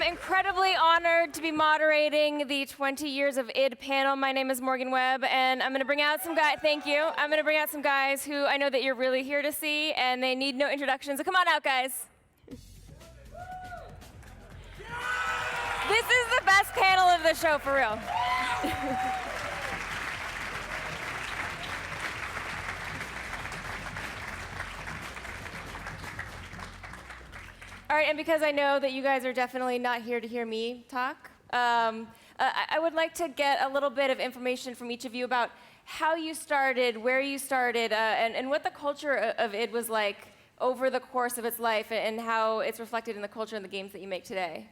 incredibly honored to be moderating the 20 Years of id panel. My name is Morgan Webb, and I'm going to bring out some guys. Thank you. I'm going to bring out some guys who I know that you're really here to see, and they need no introduction. So come on out, guys. This is the best panel of the show, for real. All right, and because I know that you guys are definitely not here to hear me talk, I would like to get a little bit of information from each of you about how you started, where you started, and what the culture of id was like over the course of its life, and how it's reflected in the culture and the games that you make today.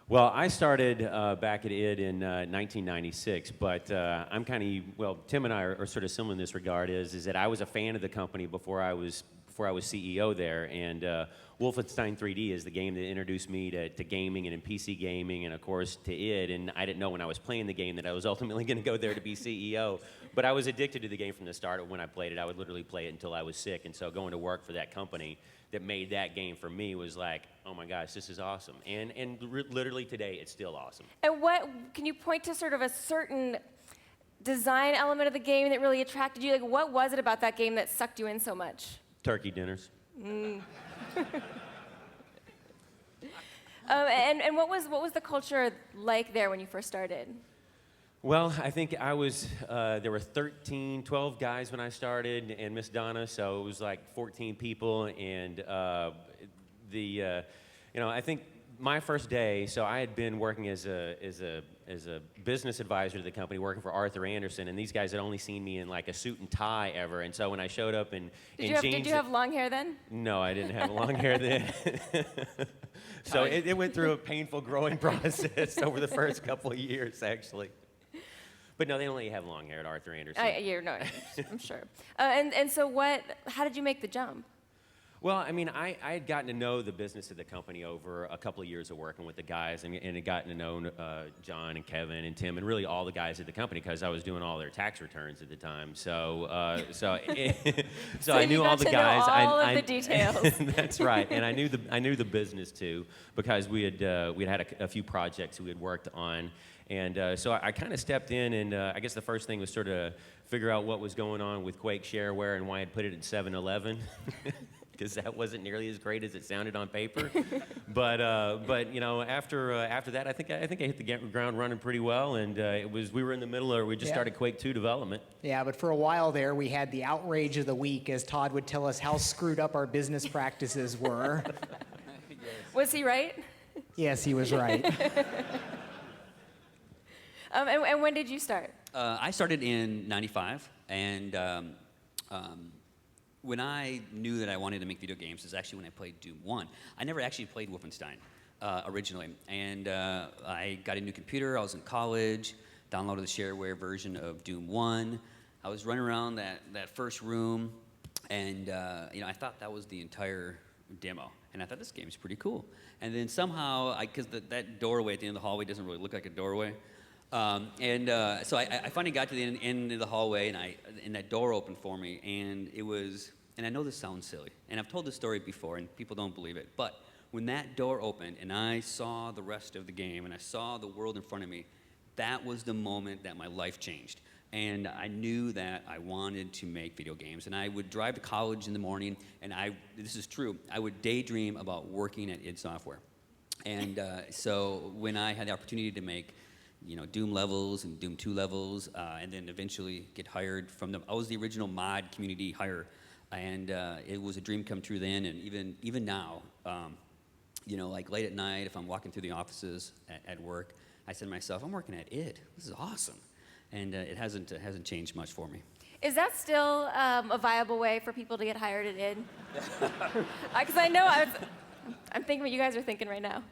Well, I started back at id in 1996, but I'm kind of, well, Tim and I are sort of similar in this regard, is that I was a fan of the company before I was CEO there, and Wolfenstein 3D is the game that introduced me to gaming and in PC gaming, and of course to id, and I didn't know when I was playing the game that I was ultimately going to go there to be CEO, but I was addicted to the game from the start. When I played it, I would literally play it until I was sick, and so going to work for that company that made that game for me was like, oh my gosh, this is awesome, and literally today it's still awesome. And what, can you point to sort of a certain design element of the game that really attracted you? Like, what was it about that game that sucked you in so much? Turkey dinners. And what was the culture like there when you first started? Well, I think I was, there were 12 guys when I started, and Miss Donna, so it was like 14 people, and I think my first day, so I had been working as a business advisor to the company, working for Arthur Anderson, and these guys had only seen me in like a suit and tie ever, and so when I showed up in jeans... Did you have long hair then? No, I didn't have long hair then. So it went through a painful growing process over the first couple of years, actually. But no, they only have long hair at Arthur Anderson. I'm sure. And so how did you make the jump? Well, I mean, I had gotten to know the business of the company over a couple of years of working with the guys, and had gotten to know John and Kevin and Tim and really all the guys at the company because I was doing all their tax returns at the time. So I knew all the guys. All of the details. That's right, and I knew the business too because we had a few projects we had worked on. And so I kind of stepped in, and I guess the first thing was sort of figure out what was going on with Quake shareware and why I'd put it at 7-Eleven. Because that wasn't nearly as great as it sounded on paper, but you know, after that, I think I hit the ground running pretty well, and we were in the middle of, we just started Quake 2 development. Yeah, but for a while there, we had the outrage of the week as Todd would tell us how screwed up our business practices were. Was he right? Yes, he was right. And when did you start? I started in '95, and when I knew that I wanted to make video games is actually when I played Doom 1. I never actually played Wolfenstein originally, and I got a new computer. I was in college, downloaded the shareware version of Doom 1. I was running around that first room, and I thought that was the entire demo, and I thought this game's pretty cool. And then somehow, because that doorway at the end of the hallway doesn't really look like a doorway, so I finally got to the end of the hallway, and that door opened for me, and it was, and I know this sounds silly, and I've told this story before, and people don't believe it, but when that door opened, and I saw the rest of the game, and I saw the world in front of me, that was the moment that my life changed. And I knew that I wanted to make video games, and I would drive to college in the morning, and this is true, I would daydream about working at id Software. And so when I had the opportunity to make Doom levels and Doom 2 levels, and then eventually get hired I was the original mod community hire, and it was a dream come true then, and even now, like late at night, if I'm walking through the offices at work, I say to myself, I'm working at id. This is awesome, and it hasn't changed much for me. Is that still a viable way for people to get hired at id? Because I know I'm thinking what you guys are thinking right now.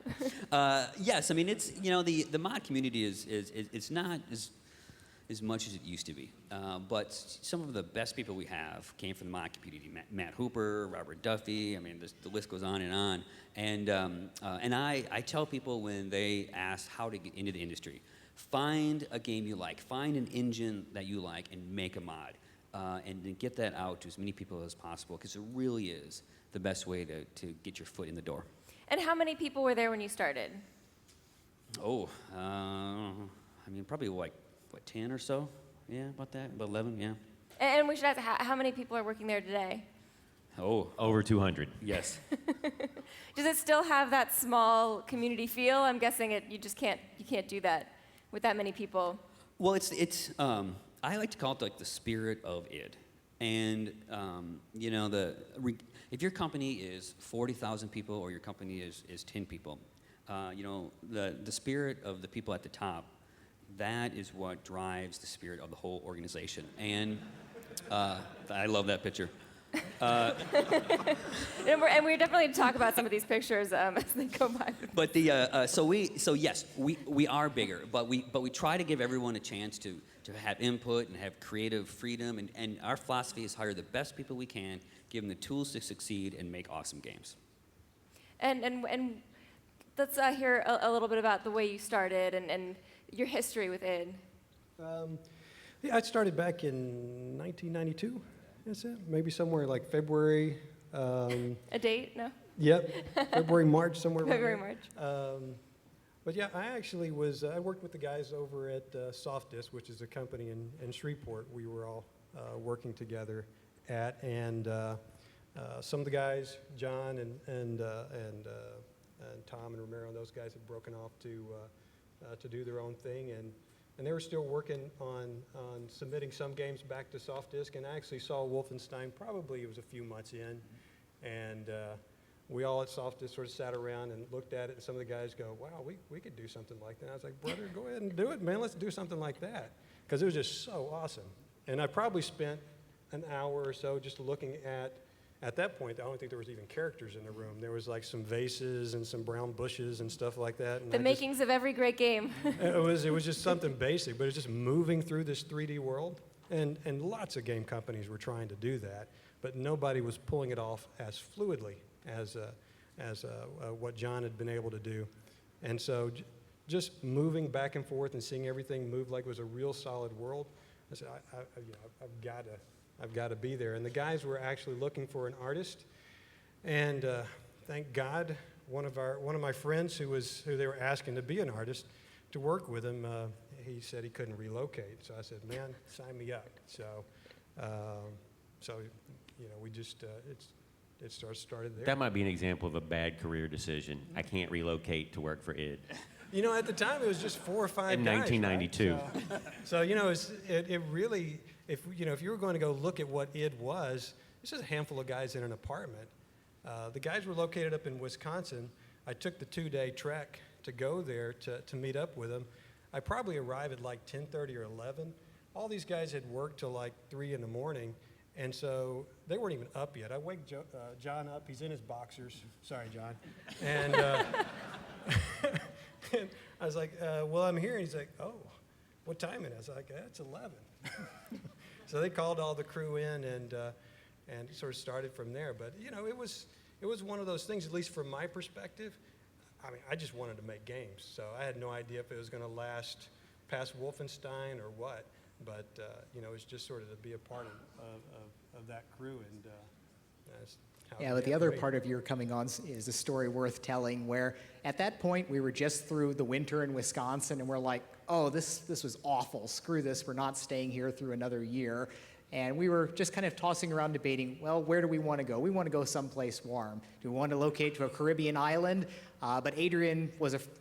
Yes, I mean it's the mod community is not as much as it used to be, but some of the best people we have came from the mod community. Matt Hooper, Robert Duffy. I mean the list goes on, and I tell people when they ask how to get into the industry, find a game you like, find an engine that you like, and make a mod, and then get that out to as many people as possible because it really is the best way to get your foot in the door. And how many people were there when you started? Oh, I mean, probably like, what, 10 or so? Yeah, about that, about 11, yeah. And we should ask, how many people are working there today? Oh, Over 200. yes. Does it still have that small community feel? I'm guessing you just can't do that with that many people. Well, I like to call it like the spirit of id. And, you know, if your company is 40,000 people or your company is 10 people, you know, the spirit of the people at the top, that is what drives the spirit of the whole organization. And I love that picture. And we're definitely going to talk about some of these pictures as they go by. But so yes, we are bigger, but we try to give everyone a chance to have input and have creative freedom, and our philosophy is hire the best people we can, give them the tools to succeed, and make awesome games. And let's hear a little bit about the way you started and your history with id. Yeah, I started back in 1992. Is it? Maybe somewhere like February. A date? No? Yep, February, March, somewhere around February, there. March. But yeah, I actually I worked with the guys over at SoftDisk, which is a company in Shreveport we were all working together at. And some of the guys, John and Tom and Romero, and those guys had broken off to do their own thing. And they were still working on submitting some games back to SoftDisk. And I actually saw Wolfenstein, probably it was a few months in. And we all at SoftDisk sort of sat around and looked at it, and some of the guys go, wow, we could do something like that. I was like, brother, go ahead and do it, man. Let's do something like that. Because it was just so awesome. And I probably spent an hour or so just looking at that point, I don't think there was even characters in the room. There was like some vases and some brown bushes and stuff like that. And The makings of every great game. it was just something basic, but it's just moving through this 3D world. And lots of game companies were trying to do that, but nobody was pulling it off as fluidly as what John had been able to do. And so just moving back and forth and seeing everything move like it was a real solid world, I said, I've got to be there. And the guys were actually looking for an artist, and thank God, one of my friends who they were asking to be an artist to work with him, he said he couldn't relocate. So I said, man, sign me up. So you know, we just it started there. That might be an example of a bad career decision. I can't relocate to work for id. You know, at the time it was just 4 or 5 In guys, 1992. right? So you know, it really, if you were going to go look at what id was, this is a handful of guys in an apartment. The guys were located up in Wisconsin. I took the 2-day trek to go there to meet up with them. I probably arrived at like 10:30 or 11. All these guys had worked till like 3 in the morning. And so they weren't even up yet. I wake John up. He's in his boxers. Sorry, John. And, and I was like, well, I'm here. And he's like, oh, what time it is? I was like, it's 11. So they called all the crew in and sort of started from there. But, you know, it was one of those things, at least from my perspective. I mean, I just wanted to make games. So I had no idea if it was going to last past Wolfenstein or what. But, you know, it's just sort of to be a part of that crew, and that's how it Yeah, but the began other for me. part of your coming on is a story worth telling, where at that point we were just through the winter in Wisconsin, and we're like, oh, this was awful. Screw this. We're not staying here through another year. And we were just kind of tossing around debating, well, where do we want to go? We want to go someplace warm. Do we want to locate to a Caribbean island? But Adrian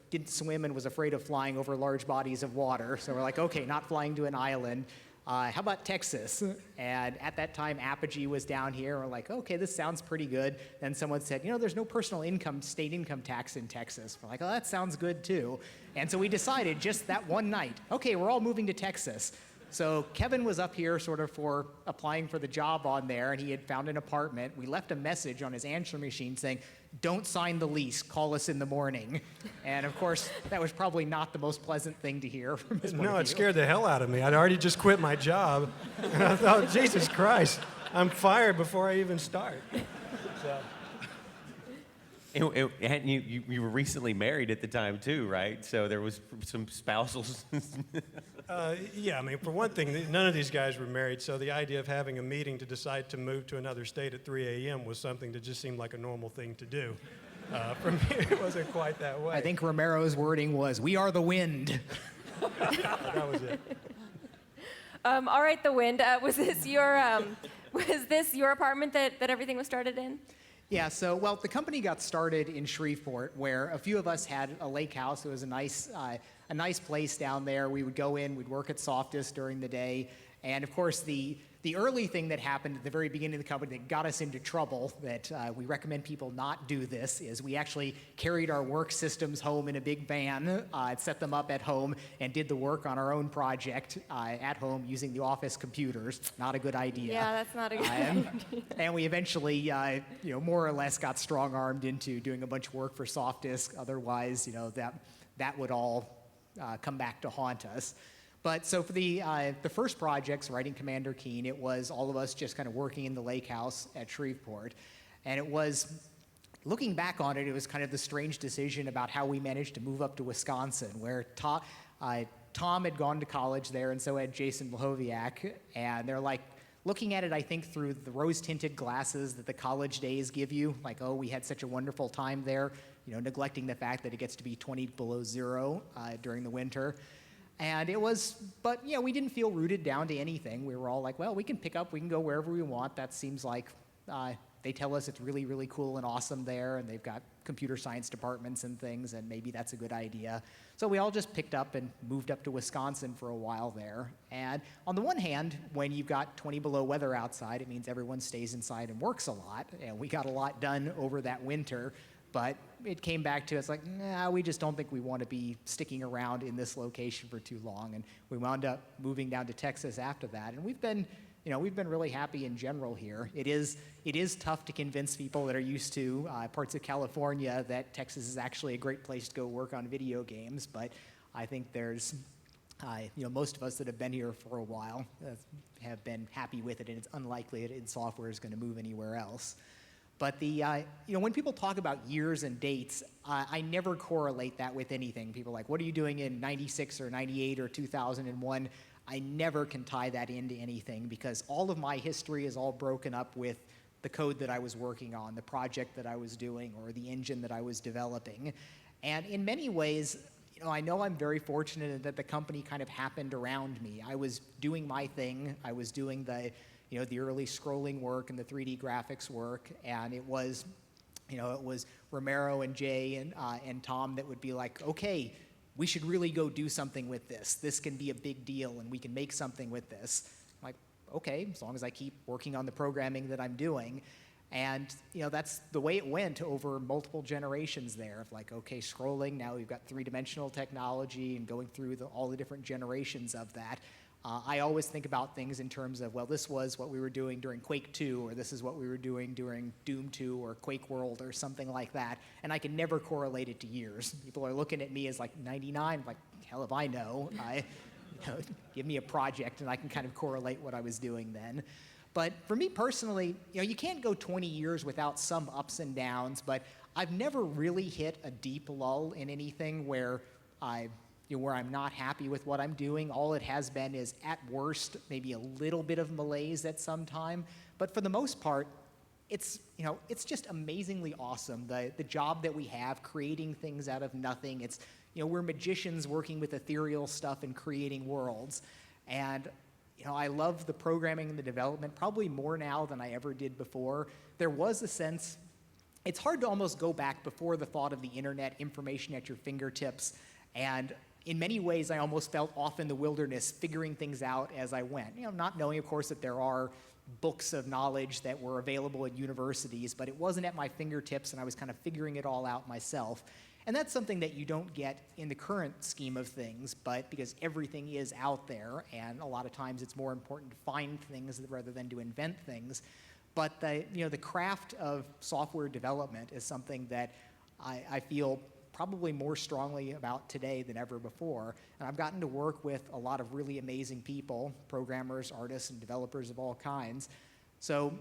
didn't swim and was afraid of flying over large bodies of water. So we're like, okay, not flying to an island. How about Texas? And at that time, Apogee was down here. We're like, okay, this sounds pretty good. Then someone said, you know, there's no personal state income tax in Texas. We're like, oh, that sounds good too. And so we decided just that one night, okay, we're all moving to Texas. So Kevin was up here sort of for applying for the job on there, and he had found an apartment. We left a message on his answer machine saying, don't sign the lease, call us in the morning. And of course, that was probably not the most pleasant thing to hear from his point No, of it view. scared the hell out of me. I'd already just quit my job, and I thought, Jesus Christ, I'm fired before I even start. So, And you were recently married at the time too, right? So there was some spousal. yeah, I mean, for one thing, none of these guys were married, so the idea of having a meeting to decide to move to another state at 3 a.m. was something that just seemed like a normal thing to do. For me, it wasn't quite that way. I think Romero's wording was, "We are the wind." That was it. All right, the wind. Was this your apartment that everything was started in? Yeah, so, well, the company got started in Shreveport, where a few of us had a lake house. It was a nice place down there. We would go in, we'd work at Softis during the day, and of course, the early thing that happened at the very beginning of the company that got us into trouble, that we recommend people not do this, is we actually carried our work systems home in a big van, set them up at home, and did the work on our own project at home using the office computers. Not a good idea. Yeah, that's not a good idea. And we eventually, more or less got strong-armed into doing a bunch of work for Softis. Otherwise, that would all come back to haunt us. But so for the first projects, writing Commander Keen, it was all of us just kind of working in the lake house at Shreveport. And it was, looking back on it, it was kind of the strange decision about how we managed to move up to Wisconsin, where Tom had gone to college there, and so had Jason Blahoviak. And they're like, looking at it, I think, through the rose-tinted glasses that the college days give you, like, oh, we had such a wonderful time there, neglecting the fact that it gets to be 20 below zero during the winter. And it was, but we didn't feel rooted down to anything. We were all like, well, we can pick up, we can go wherever we want. That seems like they tell us it's really, really cool and awesome there, and they've got computer science departments and things, and maybe that's a good idea. So we all just picked up and moved up to Wisconsin for a while there. And on the one hand, when you've got 20 below weather outside, it means everyone stays inside and works a lot. And we got a lot done over that winter. But it came back to us like, nah, we just don't think we want to be sticking around in this location for too long. And we wound up moving down to Texas after that. And we've been really happy in general here. It is tough to convince people that are used to parts of California that Texas is actually a great place to go work on video games. But I think there's, most of us that have been here for a while have been happy with it, and it's unlikely that id Software is going to move anywhere else. But when people talk about years and dates, I never correlate that with anything. People are like, what are you doing in 96 or 98 or 2001? I never can tie that into anything because all of my history is all broken up with the code that I was working on, the project that I was doing, or the engine that I was developing. And in many ways, I know I'm very fortunate that the company kind of happened around me. I was doing my thing. I was doing the early scrolling work and the 3D graphics work, and it was Romero and Jay and Tom that would be like, okay, we should really go do something with this. This can be a big deal, and we can make something with this. I'm like, okay, as long as I keep working on the programming that I'm doing. And that's the way it went over multiple generations there. Of like, okay, scrolling, now we've got three-dimensional technology and going through all the different generations of that. I always think about things in terms of, well, this was what we were doing during Quake 2, or this is what we were doing during Doom 2 or Quake World or something like that, and I can never correlate it to years. People are looking at me as like 99, like, hell if I know. Give me a project and I can kind of correlate what I was doing then. But for me personally, you can't go 20 years without some ups and downs, but I've never really hit a deep lull in anything where where I'm not happy with what I'm doing. All it has been is, at worst, maybe a little bit of malaise at some time. But for the most part, it's just amazingly awesome. The job that we have, creating things out of nothing. It's, we're magicians working with ethereal stuff and creating worlds. And, I love the programming and the development probably more now than I ever did before. There was a sense, it's hard to almost go back before the thought of the internet, information at your fingertips. And in many ways, I almost felt off in the wilderness, figuring things out as I went. Not knowing, of course, that there are books of knowledge that were available at universities, but it wasn't at my fingertips, and I was kind of figuring it all out myself. And that's something that you don't get in the current scheme of things, but because everything is out there, and a lot of times it's more important to find things rather than to invent things. But the craft of software development is something that I feel probably more strongly about today than ever before. And I've gotten to work with a lot of really amazing people, programmers, artists, and developers of all kinds. So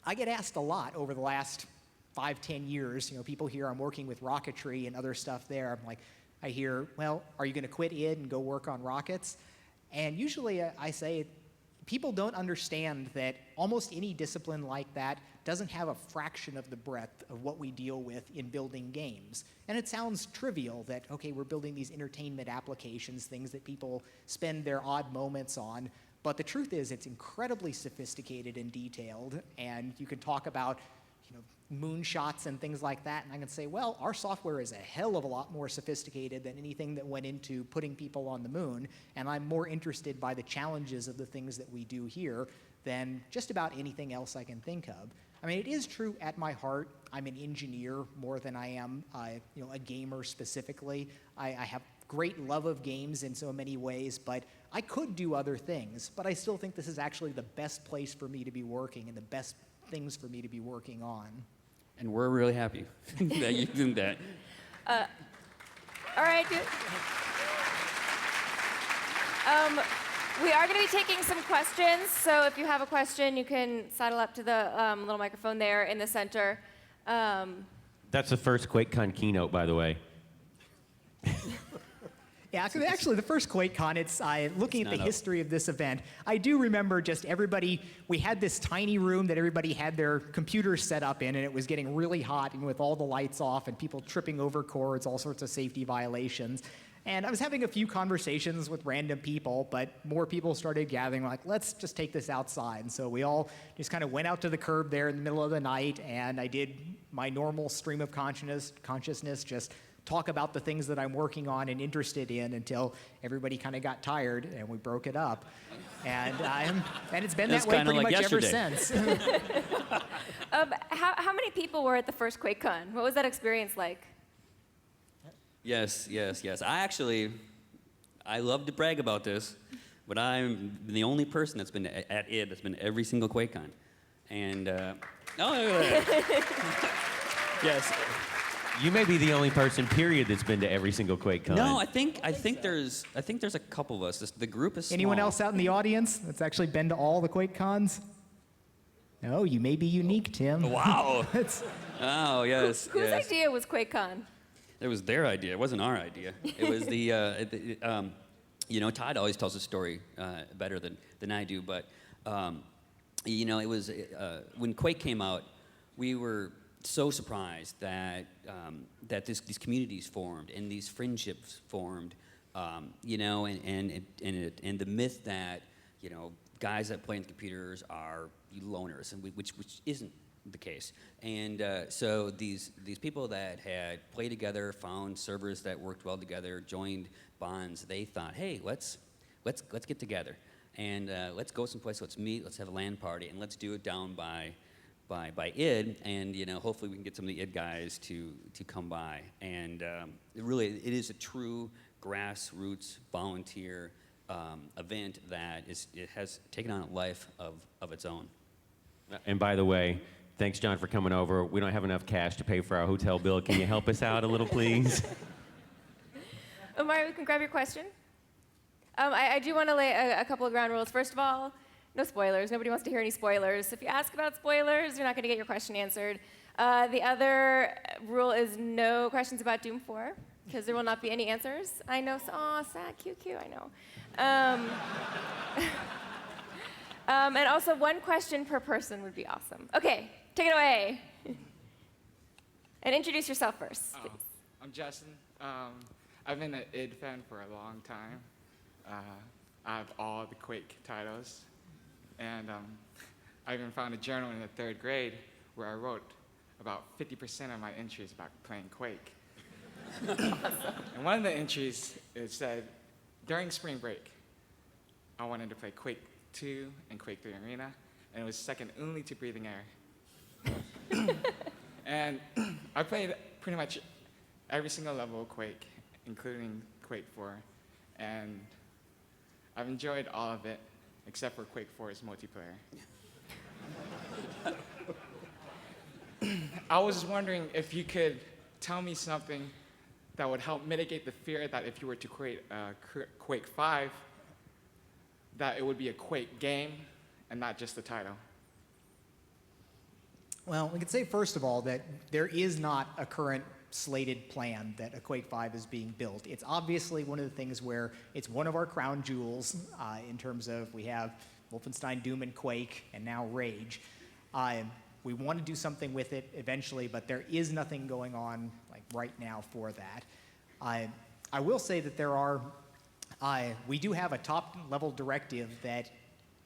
I get asked a lot over the last 5-10 years. People hear I'm working with rocketry and other stuff there. I'm like, I hear, well, are you going to quit id and go work on rockets? And usually I say, people don't understand that almost any discipline like that doesn't have a fraction of the breadth of what we deal with in building games. And it sounds trivial that, okay, we're building these entertainment applications, things that people spend their odd moments on, but the truth is it's incredibly sophisticated and detailed, and you can talk about moonshots and things like that, and I can say, well, our software is a hell of a lot more sophisticated than anything that went into putting people on the moon, and I'm more interested by the challenges of the things that we do here than just about anything else I can think of. I mean, it is true at my heart, I'm an engineer more than I am a gamer specifically. I have great love of games in so many ways, but I could do other things, but I still think this is actually the best place for me to be working and the best things for me to be working on. And we're really happy that you did that. All right, we are going to be taking some questions, so if you have a question, you can sidle up to the little microphone there in the center. That's the first QuakeCon keynote, by the way. Yeah, actually, the first QuakeCon, it's looking at the history of this event. I do remember just everybody, we had this tiny room that everybody had their computers set up in, and it was getting really hot, and with all the lights off and people tripping over cords, all sorts of safety violations. And I was having a few conversations with random people, but more people started gathering, like, let's just take this outside. And so we all just kind of went out to the curb there in the middle of the night, and I did my normal stream of consciousness, just talk about the things that I'm working on and interested in until everybody kind of got tired and we broke it up. And it's been that way pretty much ever since. How many people were at the first QuakeCon? What was that experience like? Yes. I love to brag about this, but I'm the only person that's been at id that's been to every single QuakeCon. And, yes. You may be the only person, period, that's been to every single QuakeCon. No, I think there's a couple of us. The group is small. Anyone else out in the audience that's actually been to all the QuakeCons? No, you may be unique, Tim. Wow. Oh, yes. Whose idea was QuakeCon? It was their idea. It wasn't our idea. It was Todd always tells the story better than I do, but, it was, when Quake came out, we were so surprised that these communities formed and these friendships formed, and the myth that guys that play on computers are loners, and which isn't the case. And so these people that had played together, found servers that worked well together, joined bonds. They thought, hey, let's get together and let's go someplace. Let's meet. Let's have a LAN party, and let's do it down by id, and hopefully we can get some of the id guys to come by. And it is a true grassroots volunteer event that it has taken on a life of its own. And by the way, thanks, John, for coming over. We don't have enough cash to pay for our hotel bill. Can you help us out a little, please? Omar, we can grab your question. I do want to lay a couple of ground rules. First of all, no spoilers. Nobody wants to hear any spoilers. If you ask about spoilers, you're not going to get your question answered. The other rule is no questions about Doom 4, because there will not be any answers. I know. Aw, sad, cute, I know. And also, one question per person would be awesome. Okay, take it away. And introduce yourself first, please. I'm Justin. I've been an id fan for a long time. I have all the Quake titles. And I even found a journal in the 3rd grade where I wrote about 50% of my entries about playing Quake. And one of the entries, it said, during spring break, I wanted to play Quake 2 and Quake 3 Arena, and it was second only to Breathing Air. And I played pretty much every single level of Quake, including Quake 4, and I've enjoyed all of it, except for Quake 4's multiplayer. I was wondering if you could tell me something that would help mitigate the fear that if you were to create Quake 5, that it would be a Quake game and not just the title. Well, we could say, first of all, that there is not a current slated plan that a Quake 5 is being built. It's obviously one of the things where it's one of our crown jewels in terms of we have Wolfenstein, Doom, and Quake, and now Rage. We want to do something with it eventually, but there is nothing going on like right now for that. I will say that we do have a top-level directive that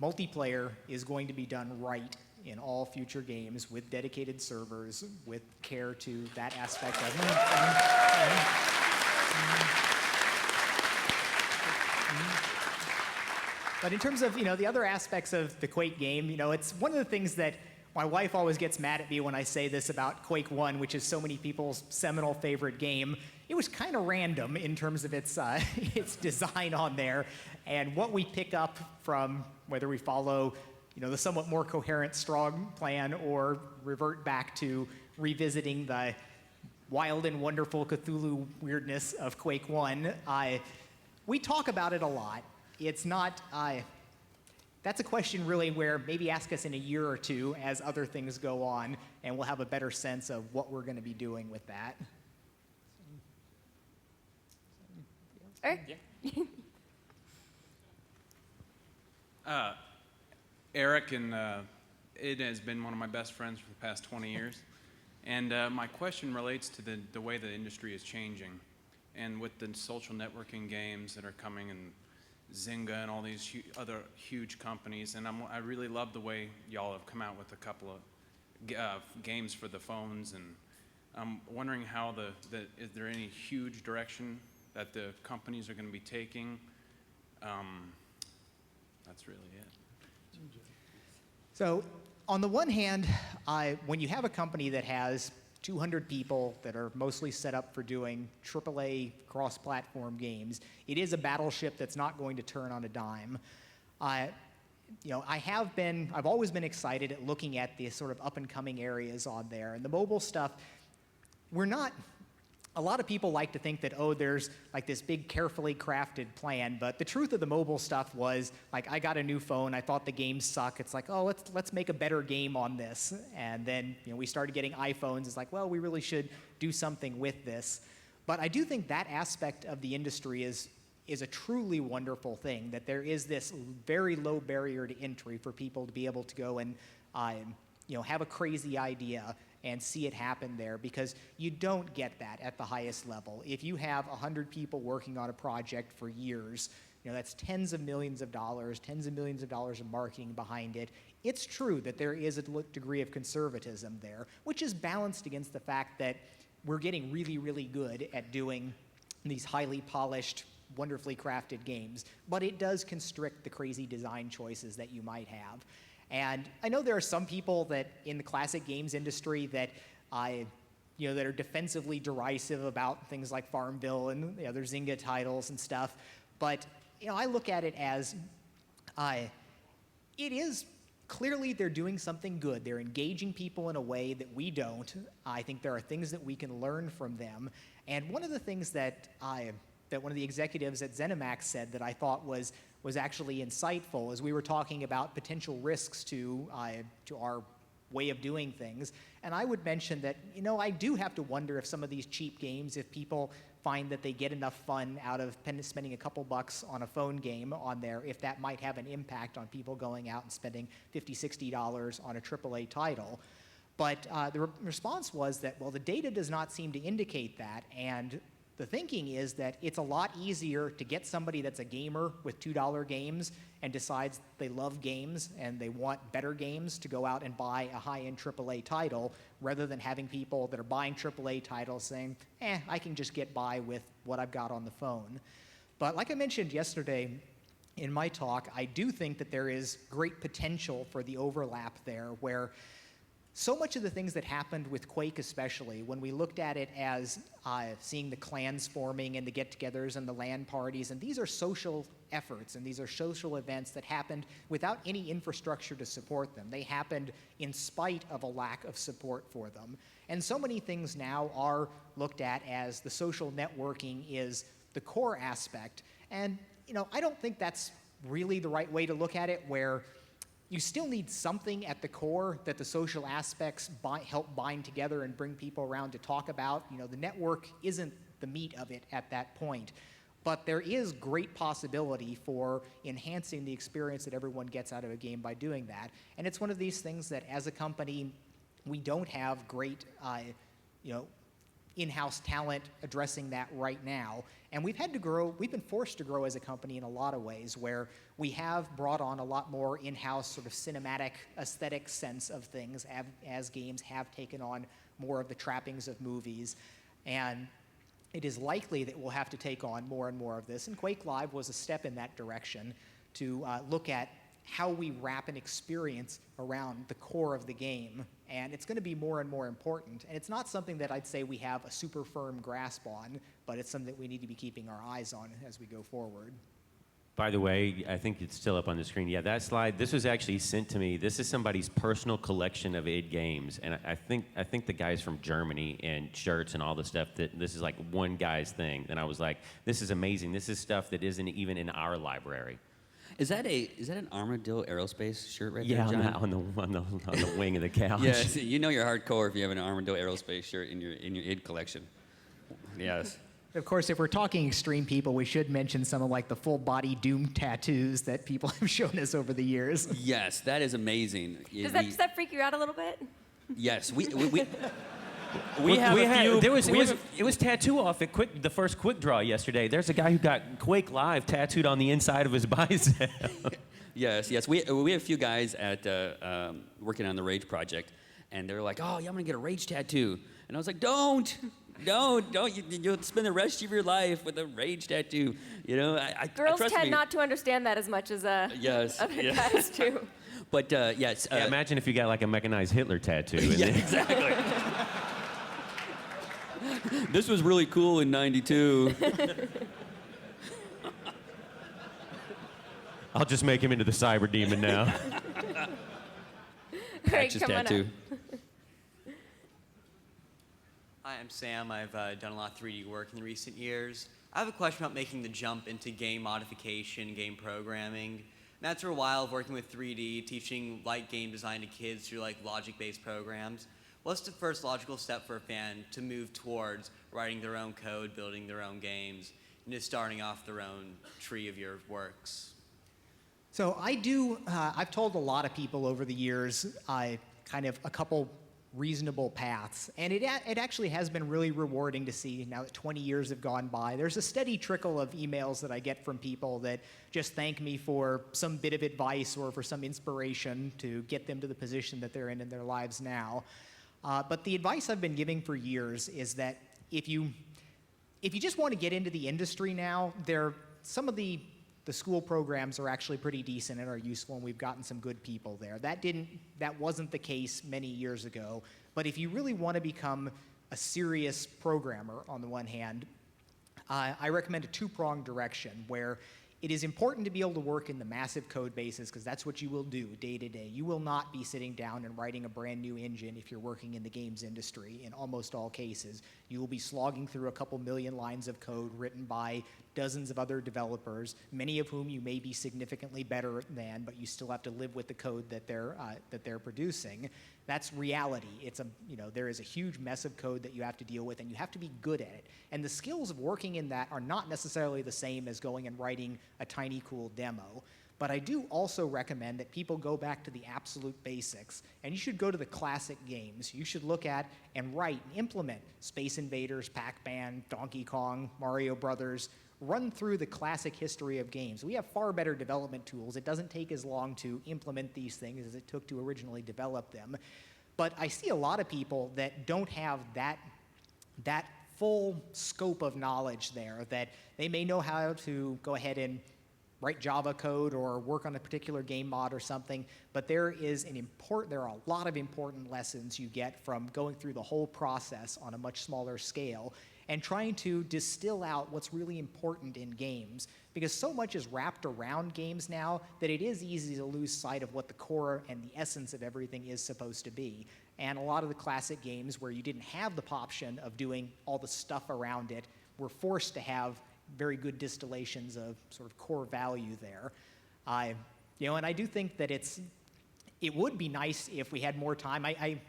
multiplayer is going to be done right in all future games with dedicated servers, with care to that aspect of it. But in terms of, the other aspects of the Quake game, it's one of the things that my wife always gets mad at me when I say this about Quake 1, which is so many people's seminal favorite game. It was kind of random in terms of its design on there, and what we pick up from whether we follow, the somewhat more coherent, strong plan or revert back to revisiting the wild and wonderful Cthulhu weirdness of Quake 1. We talk about it a lot. It's not. That's a question really where maybe ask us in a year or two as other things go on, and we'll have a better sense of what we're going to be doing with that. All right. Yeah. Eric and Id has been one of my best friends for the past 20 years. And my question relates to the way the industry is changing. And with the social networking games that are coming, and Zynga and all these other huge companies, and I really love the way y'all have come out with a couple of games for the phones, and I'm wondering how is there any huge direction that the companies are going to be taking? That's really it. So on the one hand, when you have a company that has 200 people that are mostly set up for doing AAA cross-platform games, it is a battleship that's not going to turn on a dime. I've always been excited at looking at the sort of up-and-coming areas on there. And the mobile stuff, a lot of people like to think that, there's like this big carefully crafted plan, but the truth of the mobile stuff was, like, I got a new phone, I thought the games suck, it's like, let's make a better game on this. And then, we started getting iPhones, it's like, well, we really should do something with this. But I do think that aspect of the industry is a truly wonderful thing, that there is this very low barrier to entry for people to be able to go and, have a crazy idea and see it happen there, because you don't get that at the highest level. If you have 100 people working on a project for years, that's tens of millions of dollars of marketing behind it. It's true that there is a degree of conservatism there, which is balanced against the fact that we're getting really, really good at doing these highly polished, wonderfully crafted games, but it does constrict the crazy design choices that you might have. And I know there are some people that in the classic games industry that that are defensively derisive about things like Farmville and the other Zynga titles and stuff. But I look at it as it is clearly they're doing something good. They're engaging people in a way that we don't. I think there are things that we can learn from them. And one of the things that one of the executives at ZeniMax said that I thought was actually insightful as we were talking about potential risks to our way of doing things. And I would mention that, I do have to wonder if some of these cheap games, if people find that they get enough fun out of spending a couple bucks on a phone game on there, if that might have an impact on people going out and spending $50, $60 on a AAA title. But the response was that, well, the data does not seem to indicate that, and the thinking is that it's a lot easier to get somebody that's a gamer with $2 games and decides they love games and they want better games to go out and buy a high-end AAA title, rather than having people that are buying AAA titles saying, I can just get by with what I've got on the phone. But like I mentioned yesterday in my talk, I do think that there is great potential for the overlap there, where so much of the things that happened with Quake, especially, when we looked at it as seeing the clans forming and the get-togethers and the LAN parties, and these are social efforts and these are social events that happened without any infrastructure to support them. They happened in spite of a lack of support for them. And so many things now are looked at as the social networking is the core aspect. And, I don't think that's really the right way to look at it, where you still need something at the core that the social aspects help bind together and bring people around to talk about. The network isn't the meat of it at that point. but there is great possibility for enhancing the experience that everyone gets out of a game by doing that. And it's one of these things that as a company, we don't have great, in-house talent addressing that right now. And we've been forced to grow as a company in a lot of ways, where we have brought on a lot more in-house sort of cinematic aesthetic sense of things as games have taken on more of the trappings of movies. And it is likely that we'll have to take on more and more of this. And Quake Live was a step in that direction to look at how we wrap an experience around the core of the game. And it's going to be more and more important. And it's not something that I'd say we have a super firm grasp on, but it's something that we need to be keeping our eyes on as we go forward. By the way, I think it's still up on the screen. Yeah, that slide, this was actually sent to me. This is somebody's personal collection of id games. And I think the guy's from Germany and shirts and all the stuff, that this is like one guy's thing. And I was like, this is amazing. This is stuff that isn't even in our library. Is that an Armadillo Aerospace shirt right there, Yeah, John? on the wing of the couch. Yeah, so you know you're hardcore if you have an Armadillo Aerospace shirt in your id collection. Yes. Of course, if we're talking extreme people, we should mention some of like the full body Doom tattoos that people have shown us over the years. Yes, that is amazing. Does that freak you out a little bit? Yes, we It was tattoo off at the first Quick Draw yesterday. There's a guy who got Quake Live tattooed on the inside of his bicep. Yes. We have a few guys at working on the Rage project, and they're like, "Oh, yeah, I'm gonna get a Rage tattoo," and I was like, "Don't! You'll spend the rest of your life with a Rage tattoo." You know, Girls trust tend me. not to understand that as much as Yes, other yeah. guys do. But yes. Yeah, imagine if you got like a mechanized Hitler tattoo. Yeah, exactly. This was really cool in '92. I'll just make him into the cyber demon now. Patch's come on up. tattoo. Hi, I'm Sam. I've done a lot of 3D work in recent years. I have a question about making the jump into game modification, game programming. And after a while of working with 3D, teaching light game design to kids through like logic-based programs, what's the first logical step for a fan to move towards writing their own code, building their own games, and just starting off their own tree of your works? So I've told a lot of people over the years kind of a couple reasonable paths. And it actually has been really rewarding to see now that 20 years have gone by. There's a steady trickle of emails that I get from people that just thank me for some bit of advice or for some inspiration to get them to the position that they're in their lives now. But the advice I've been giving for years is that if you just want to get into the industry now, some of the school programs are actually pretty decent and are useful, and we've gotten some good people there. That wasn't the case many years ago. But if you really want to become a serious programmer, on the one hand, I recommend a two-pronged direction where it is important to be able to work in the massive code bases, because that's what you will do day to day. You will not be sitting down and writing a brand new engine if you're working in the games industry in almost all cases. You will be slogging through a couple million lines of code written by dozens of other developers, many of whom you may be significantly better than, but you still have to live with the code that they're producing. That's reality. There is a huge mess of code that you have to deal with, and you have to be good at it. And the skills of working in that are not necessarily the same as going and writing a tiny cool demo. But I do also recommend that people go back to the absolute basics, and you should go to the classic games. You should look at and write and implement Space Invaders, Pac-Man, Donkey Kong, Mario Brothers. Run through the classic history of games. We have far better development tools. It doesn't take as long to implement these things as it took to originally develop them. But I see a lot of people that don't have that full scope of knowledge there, that they may know how to go ahead and write Java code or work on a particular game mod or something, but there are a lot of important lessons you get from going through the whole process on a much smaller scale and trying to distill out what's really important in games, because so much is wrapped around games now that it is easy to lose sight of what the core and the essence of everything is supposed to be. And a lot of the classic games where you didn't have the option of doing all the stuff around it were forced to have very good distillations of sort of core value there. And I do think that it would be nice if we had more time. I'm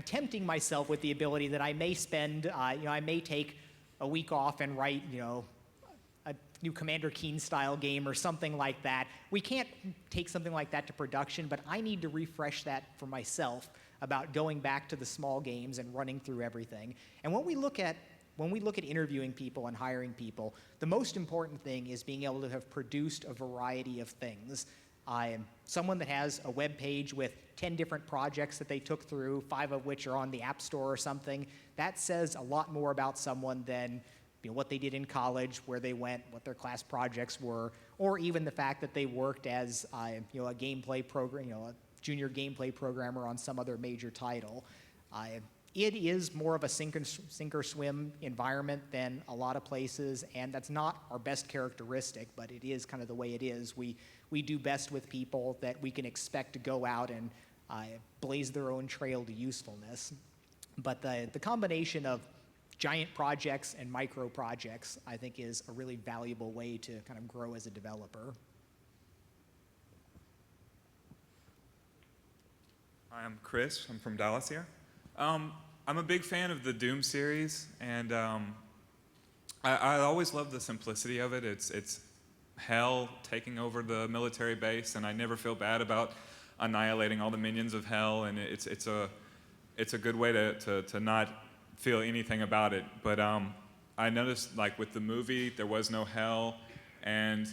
tempting myself with the ability that I may spend, I may take a week off and write, a new Commander Keen style game or something like that. We can't take something like that to production, but I need to refresh that for myself about going back to the small games and running through everything. And when we look at interviewing people and hiring people, the most important thing is being able to have produced a variety of things. I am someone that has a web page with 10 different projects that they took through, 5 of which are on the App Store or something. That says a lot more about someone than what they did in college, where they went, what their class projects were, or even the fact that they worked as a gameplay program, a junior gameplay programmer on some other major title. It is more of a sink or swim environment than a lot of places, and that's not our best characteristic, but it is kind of the way it is. We do best with people that we can expect to go out and blaze their own trail to usefulness. But the combination of giant projects and micro projects, I think, is a really valuable way to kind of grow as a developer. Hi, I'm Chris. I'm from Dallas here. I'm a big fan of the Doom series, and I always love the simplicity of it. It's Hell taking over the military base, and I never feel bad about annihilating all the minions of Hell, and it's a good way to not feel anything about it. But I noticed, like with the movie, there was no Hell, and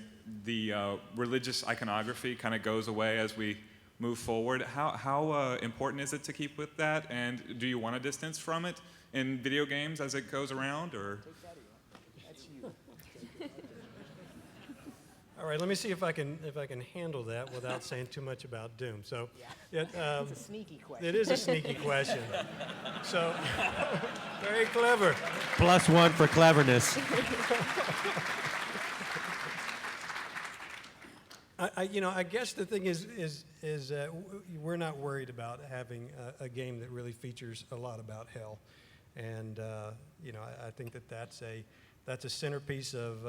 the religious iconography kind of goes away as we move forward. How important is it to keep with that, and do you want to distance from it in video games as it goes around, or? All right, let me see if I can handle that without saying too much about Doom. So, It's a sneaky question. it is a sneaky question. So, very clever. +1 for cleverness. I guess the thing is we're not worried about having a game that really features a lot about hell, and I think that's a centerpiece of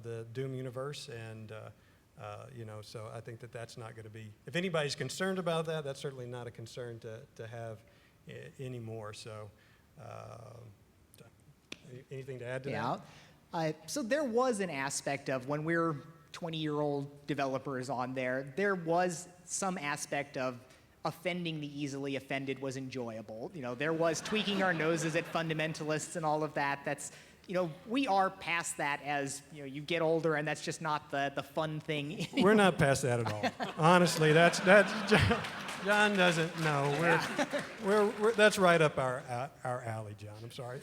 the Doom universe, and so I think that's not going to be. If anybody's concerned about that, that's certainly not a concern to have anymore. So, anything to add to that? Yeah. So there was an aspect of when we're 20-year-old developers on there was some aspect of offending the easily offended was enjoyable. There was tweaking our noses at fundamentalists and all of that. That's, we are past that as, you get older, and that's just not the fun thing. We're not past that at all. Honestly, that's John doesn't know. We're that's right up our alley, John. I'm sorry.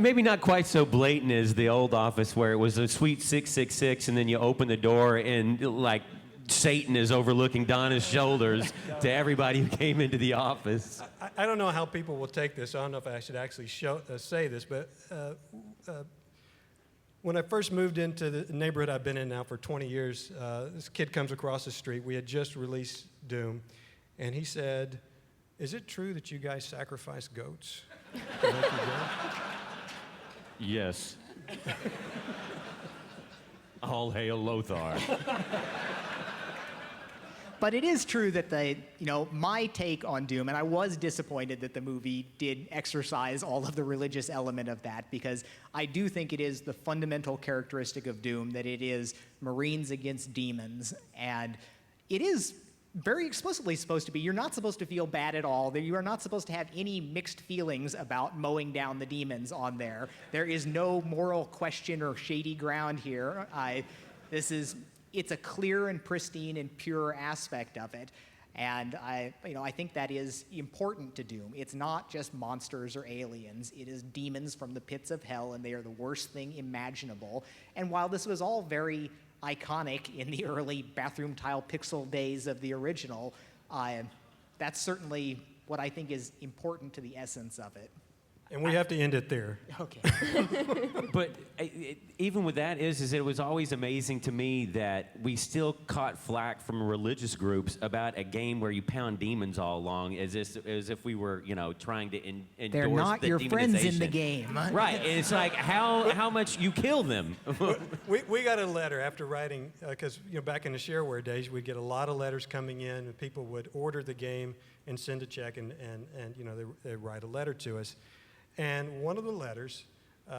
Maybe not quite so blatant as the old Office, where it was a sweet 666, and then you open the door and like Satan is overlooking Donna's shoulders to everybody who came into the office. I don't know how people will take this. I don't know if I should actually say this, but when I first moved into the neighborhood I've been in now for 20 years, this kid comes across the street. We had just released Doom, and he said, "Is it true that you guys sacrifice goats to make your game?" Yes. All hail Lothar. But it is true that my take on Doom, and I was disappointed that the movie did exercise all of the religious element of that, because I do think it is the fundamental characteristic of Doom that it is Marines against demons, and it is very explicitly supposed to be. You're not supposed to feel bad at all. You are not supposed to have any mixed feelings about mowing down the demons on there. There is no moral question or shady ground here. It's a clear and pristine and pure aspect of it. And I think that is important to Doom. It's not just monsters or aliens. It is demons from the pits of hell, and they are the worst thing imaginable. And while this was all very iconic in the early bathroom tile pixel days of the original, that's certainly what I think is important to the essence of it. And we have to end it there. Okay. But even with that is it was always amazing to me that we still caught flack from religious groups about a game where you pound demons all along as if we were, trying to endorse They're not the your friends in the demonization. game. Right. And it's like, how much you kill them. We got a letter after writing, because back in the shareware days, we'd get a lot of letters coming in, and people would order the game and send a check, and they'd write a letter to us. And one of the letters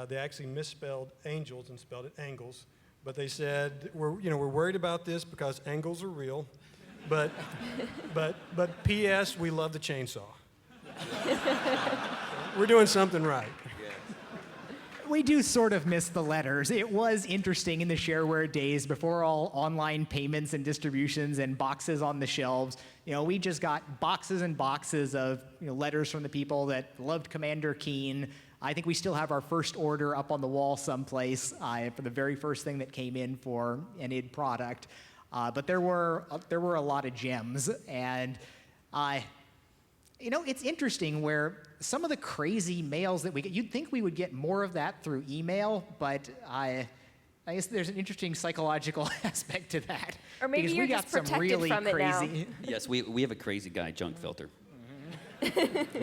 They actually misspelled angels and spelled it angles. But they said, we're worried about this because angles are real. But P.S., we love the chainsaw. We're doing something right. We do sort of miss the letters. It was interesting in the shareware days before all online payments and distributions and boxes on the shelves. We just got boxes and boxes of letters from the people that loved Commander Keen. I think we still have our first order up on the wall someplace for the very first thing that came in for an id product. But there were a lot of gems, and it's interesting where some of the crazy mails that we get, you'd think we would get more of that through email, but I guess there's an interesting psychological aspect to that. Or maybe because you're we got just some protected really from it now. crazy. Yes, we have a crazy guy junk filter.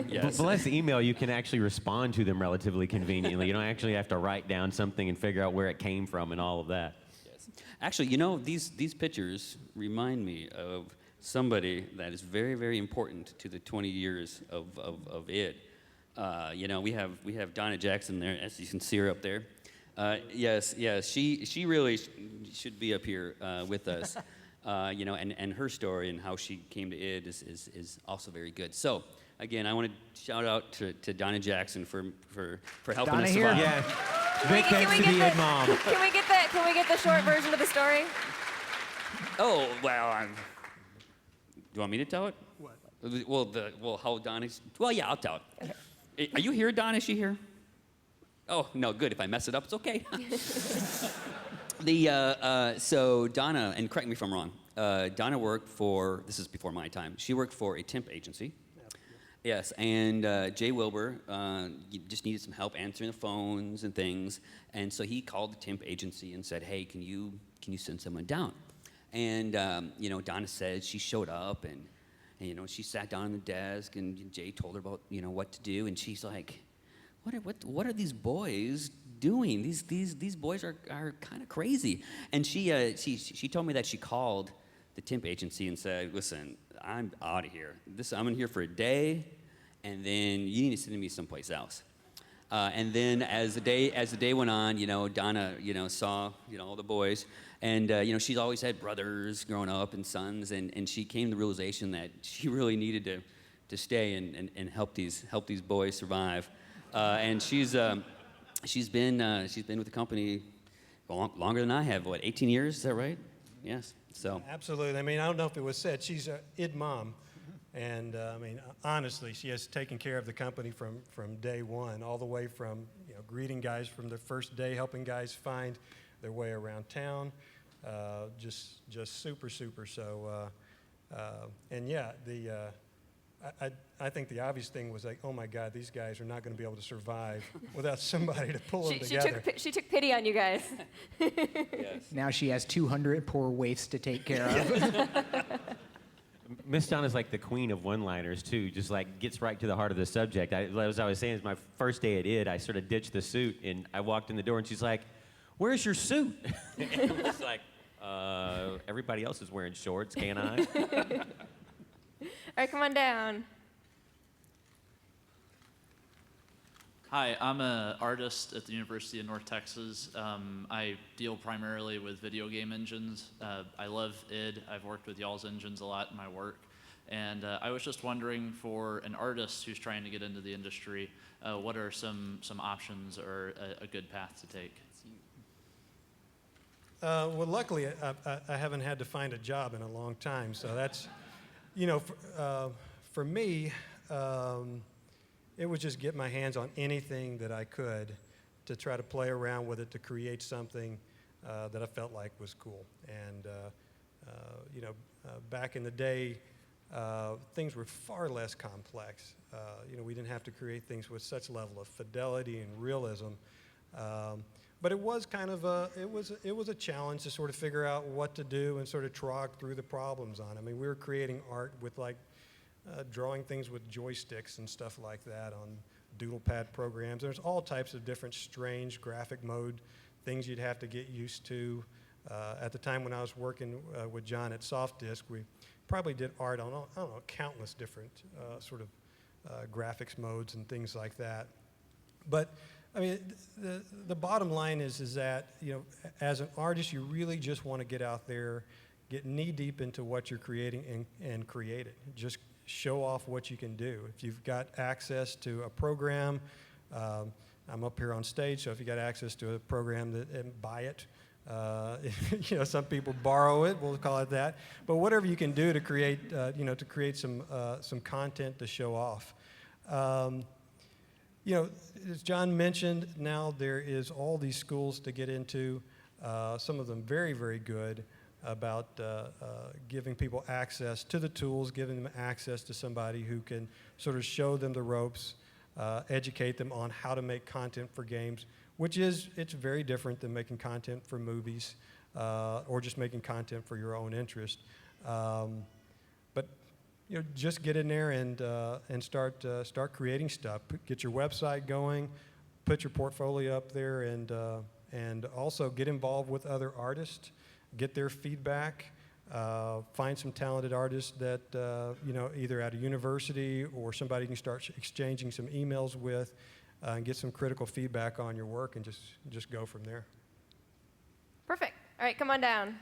Yes. Bless email, you can actually respond to them relatively conveniently. You don't actually have to write down something and figure out where it came from and all of that. Yes. Actually, these pictures remind me of somebody that is very, very important to the 20 years of id. We have Donna Jackson there, as you can see her up there. Yes, she really should be up here with us. And her story and how she came to id is also very good. So, again, I want to shout out to Donna Jackson for helping Donna us here? survive. Yeah. Big thanks to the id mom. Can we get the short version of the story? Oh, well, do you want me to tell it? What? Well, how Donna's... Well, yeah, I'll tell it. Okay. Are you here, Donna? Is she here? Oh, no, good. If I mess it up, it's okay. So Donna, and correct me if I'm wrong, Donna worked for, this is before my time, she worked for a temp agency. Yes, and Jay Wilbur just needed some help answering the phones and things, and so he called the temp agency and said, hey, can you send someone down? And, Donna said she showed up, and she sat down on the desk, and Jay told her about, what to do, and she's like, what are these boys doing? These boys are kind of crazy. And she told me that she called the temp agency and said, listen, I'm out of here. I'm in here for a day, and then you need to send me someplace else. And then as the day went on, Donna, saw, all the boys, and, she's always had brothers growing up and sons, and she came to the realization that she really needed to stay and help these boys survive. And she's been with the company longer than I have. 18 years? Is that right? Yes. So. Absolutely. I don't know if it was said. She's an id mom, and honestly, she has taken care of the company from day one, all the way from greeting guys from the first day, helping guys find their way around town, just super. So, and yeah, I think the obvious thing was like, oh my God, these guys are not going to be able to survive without somebody to pull them together. She took pity on you guys. Yes. Now she has 200 poor waifs to take care of. Miss Donna's like the queen of one-liners, too, just like gets right to the heart of the subject. As I was saying, it's my first day at id, I sort of ditched the suit, and I walked in the door, and she's like, where's your suit? And it was like, everybody else is wearing shorts, can't I? All right, come on down. Hi, I'm an artist at the University of North Texas. I deal primarily with video game engines. I love id. I've worked with y'all's engines a lot in my work. And I was just wondering, for an artist who's trying to get into the industry, what are some options or a good path to take? Well, luckily, I haven't had to find a job in a long time, so that's... for me, it was just get my hands on anything that I could to try to play around with it, to create something that I felt like was cool. And, back in the day, things were far less complex. We didn't have to create things with such level of fidelity and realism. But it was kind of it was a challenge to sort of figure out what to do and sort of trog through the problems on it. We were creating art with drawing things with joysticks and stuff like that on doodle pad programs. There's all types of different strange graphic mode things you'd have to get used to. At the time when I was working with John at Soft Disk, we probably did art on, I don't know, countless different sort of graphics modes and things like that. But I mean, the bottom line is that, you know, as an artist, you really just want to get out there, get knee deep into what you're creating and create it. Just show off what you can do. If you've got access to a program, I'm up here on stage, so if you got access to a program, and buy it. You know, some people borrow it, we'll call it that. But whatever you can do to create, you know, to create some content to show off. You know, as John mentioned, now there is all these schools to get into, some of them very, very good about giving people access to the tools, giving them access to somebody who can sort of show them the ropes, educate them on how to make content for games, it's very different than making content for movies or just making content for your own interest. But you know, just get in there and start creating stuff. Get your website going, put your portfolio up there, and also get involved with other artists, get their feedback, find some talented artists that you know, either at a university or somebody you can start exchanging some emails with, and get some critical feedback on your work, and just go from there. Perfect. All right, come on down.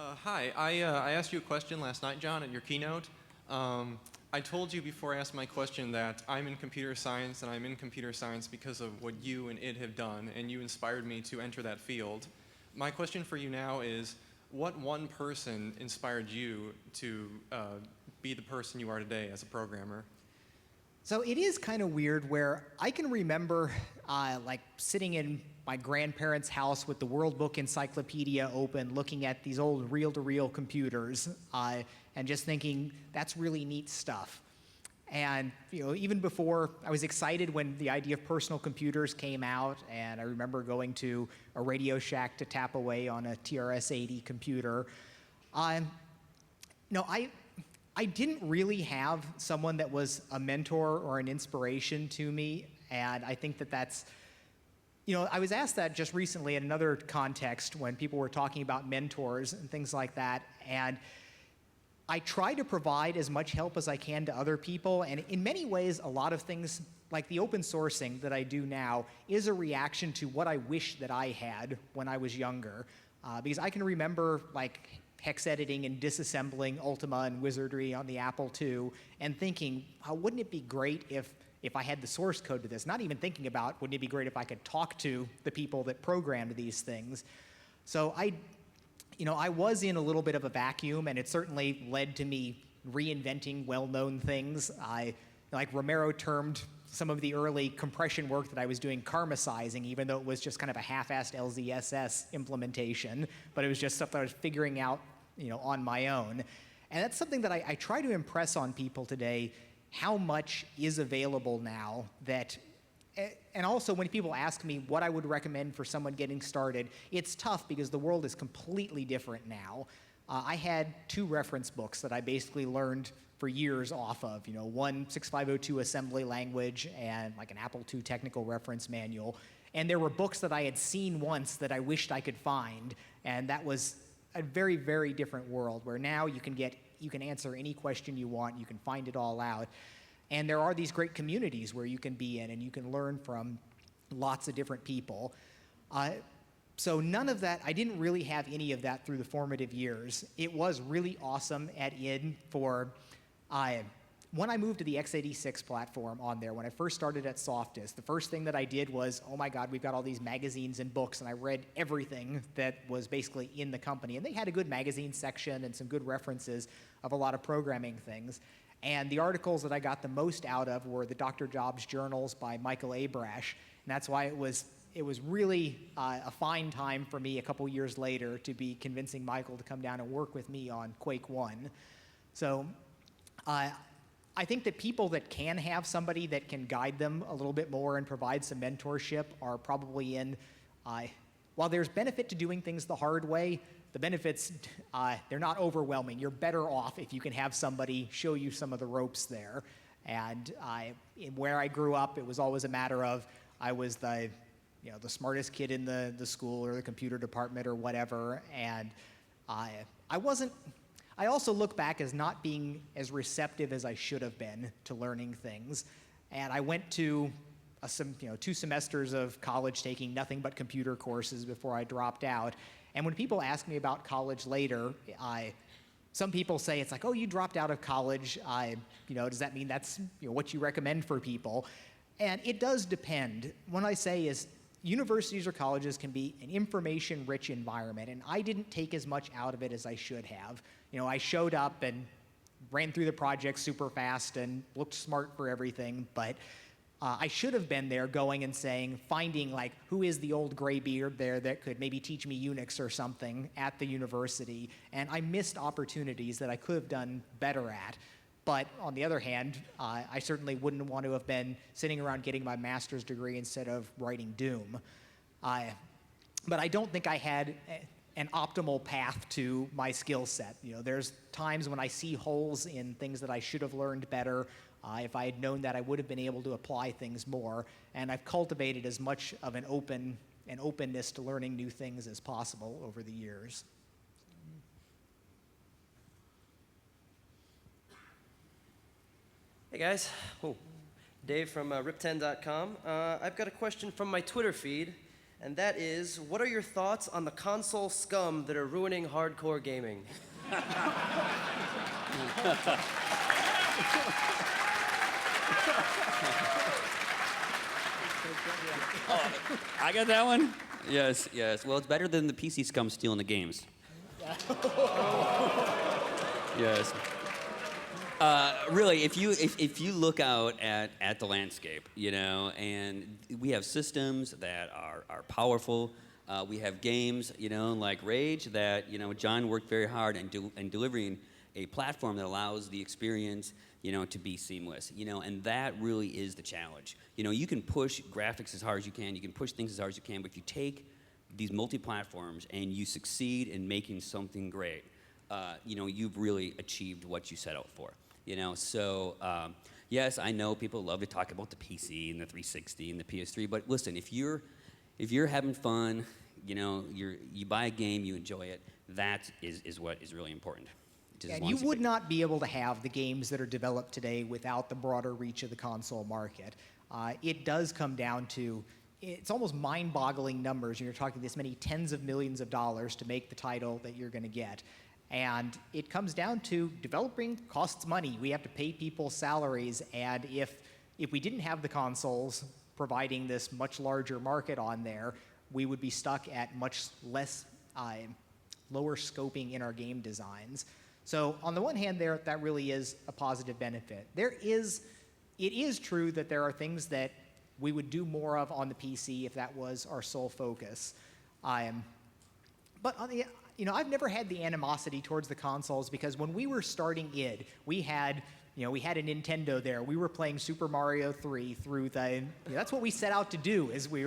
Hi, I asked you a question last night, John, at your keynote. I told you before I asked my question that I'm in computer science, and I'm in computer science because of what you and it have done, and you inspired me to enter that field. My question for you now is, what one person inspired you to be the person you are today as a programmer? So it is kind of weird where I can remember like sitting in my grandparents' house with the World Book Encyclopedia open, looking at these old reel-to-reel computers, and just thinking, that's really neat stuff. And you know, even before, I was excited when the idea of personal computers came out, and I remember going to a Radio Shack to tap away on a TRS-80 computer. No, I didn't really have someone that was a mentor or an inspiration to me, and I think that that's, you know, I was asked that just recently in another context when people were talking about mentors and things like that, and I try to provide as much help as I can to other people, and in many ways, a lot of things, like the open sourcing that I do now, is a reaction to what I wish that I had when I was younger, because I can remember, like, hex editing and disassembling Ultima and Wizardry on the Apple II, and thinking, oh, wouldn't it be great if I had the source code to this? Not even thinking about, wouldn't it be great if I could talk to the people that programmed these things? So I was in a little bit of a vacuum, and it certainly led to me reinventing well-known things. Like Romero termed some of the early compression work that I was doing karmacizing, even though it was just kind of a half-assed LZSS implementation, but it was just stuff that I was figuring out, you know, on my own. And that's something that I try to impress on people today, how much is available now that, and also when people ask me what I would recommend for someone getting started, it's tough because the world is completely different now. I had 2 reference books that I basically learned for years off of, you know, one 6502 assembly language and like an Apple II technical reference manual. And there were books that I had seen once that I wished I could find, and that was a very, very different world where now you can answer any question you want, you can find it all out. And there are these great communities where you can be in and you can learn from lots of different people. So none of that, I didn't really have any of that through the formative years. It was really awesome at id for, when I moved to the x86 platform on there, when I first started at Softis, the first thing that I did was, oh my God, we've got all these magazines and books, and I read everything that was basically in the company. And they had a good magazine section and some good references of a lot of programming things. And the articles that I got the most out of were the Dr. Jobs journals by Michael Abrash. And that's why it was really a fine time for me a couple years later to be convincing Michael to come down and work with me on Quake 1. So I think that people that can have somebody that can guide them a little bit more and provide some mentorship are probably in, while there's benefit to doing things the hard way, the benefits, they're not overwhelming. You're better off if you can have somebody show you some of the ropes there. And where I grew up, it was always a matter of I was the smartest kid in the school or the computer department or whatever, and I also look back as not being as receptive as I should have been to learning things. And I went to 2 semesters of college taking nothing but computer courses before I dropped out. And when people ask me about college later, some people say it's like, oh, you dropped out of college. Does that mean that's what you recommend for people? And it does depend. What I say is universities or colleges can be an information-rich environment, and I didn't take as much out of it as I should have. I showed up and ran through the project super fast and looked smart for everything, but I should have been there going and finding like, who is the old gray beard there that could maybe teach me Unix or something at the university, and I missed opportunities that I could have done better at. But on the other hand, I certainly wouldn't want to have been sitting around getting my master's degree instead of writing Doom. But I don't think I had an optimal path to my skill set. There's times when I see holes in things that I should have learned better. If I had known that, I would have been able to apply things more. And I've cultivated as much of an openness to learning new things as possible over the years. Hey guys, Dave from rip10.com. I've got a question from my Twitter feed, and that is, what are your thoughts on the console scum that are ruining hardcore gaming? I got that one? Yes. Well, it's better than the PC scum stealing the games. Yes. Really, if you look out at the landscape, and we have systems that are powerful. We have games, like Rage that, John worked very hard in delivering a platform that allows the experience, to be seamless, and that really is the challenge. You can push graphics as hard as you can, you can push things as hard as you can, but if you take these multi-platforms and you succeed in making something great, you've really achieved what you set out for. So yes, I know people love to talk about the PC and the 360 and the PS3, but listen, if you're having fun, you buy a game, you enjoy it, that is what is really important. And you would not be able to have the games that are developed today without the broader reach of the console market. It does come down to, it's almost mind-boggling numbers. You're talking this many tens of millions of dollars to make the title that you're going to get. And it comes down to developing costs money. We have to pay people salaries, and if we didn't have the consoles providing this much larger market on there, we would be stuck at much less lower scoping in our game designs. So on the one hand there, that really is a positive benefit. It is true that there are things that we would do more of on the PC if that was our sole focus. But on the I've never had the animosity towards the consoles, because when we were starting id, we had a Nintendo there. We were playing Super Mario 3 through that's what we set out to do, is we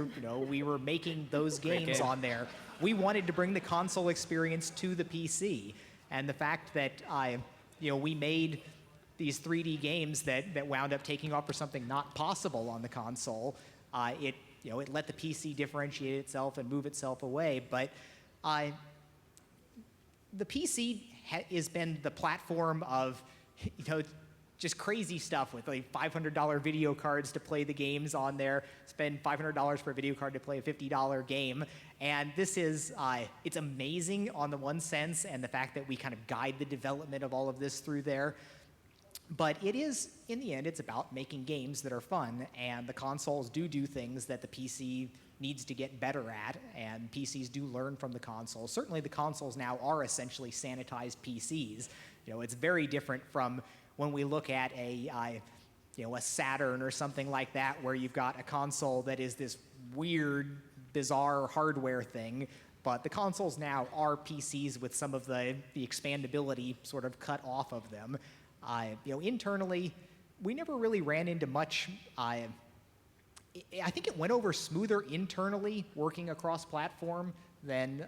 were making those games on there. We wanted to bring the console experience to the PC. And the fact that we made these 3D games that wound up taking off for something not possible on the console, it let the PC differentiate itself and move itself away. But the PC has been the platform of, just crazy stuff with like $500 video cards to play the games on there, spend $500 for a video card to play a $50 game. And this is, it's amazing on the one sense, and the fact that we kind of guide the development of all of this through there. But it is, in the end, it's about making games that are fun, and the consoles do things that the PC needs to get better at, and PCs do learn from the consoles. Certainly the consoles now are essentially sanitized PCs. It's very different from when we look at a Saturn or something like that, where you've got a console that is this weird, bizarre hardware thing, but the consoles now are PCs with some of the expandability sort of cut off of them. Internally, we never really ran into much. I think it went over smoother internally working across platform than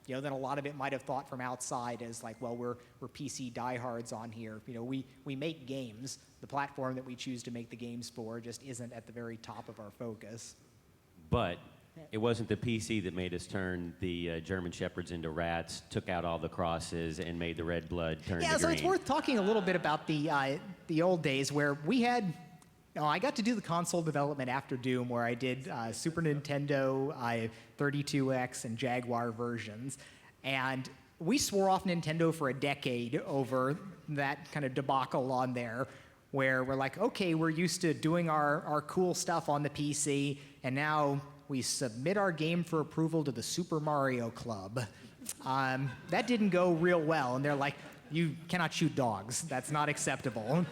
than a lot of it might have thought from outside, as like, well, we're PC diehards on here. We make games. The platform that we choose to make the games for just isn't at the very top of our focus. But it wasn't the PC that made us turn the German Shepherds into rats, took out all the crosses, and made the red blood turn to green. Yeah, so it's worth talking a little bit about the old days, where we had No, I got to do the console development after Doom, where I did Super Nintendo, 32X, and Jaguar versions. And we swore off Nintendo for a decade over that kind of debacle on there, where we're like, okay, we're used to doing our cool stuff on the PC, and now we submit our game for approval to the Super Mario Club. That didn't go real well, and they're like, you cannot shoot dogs. That's not acceptable.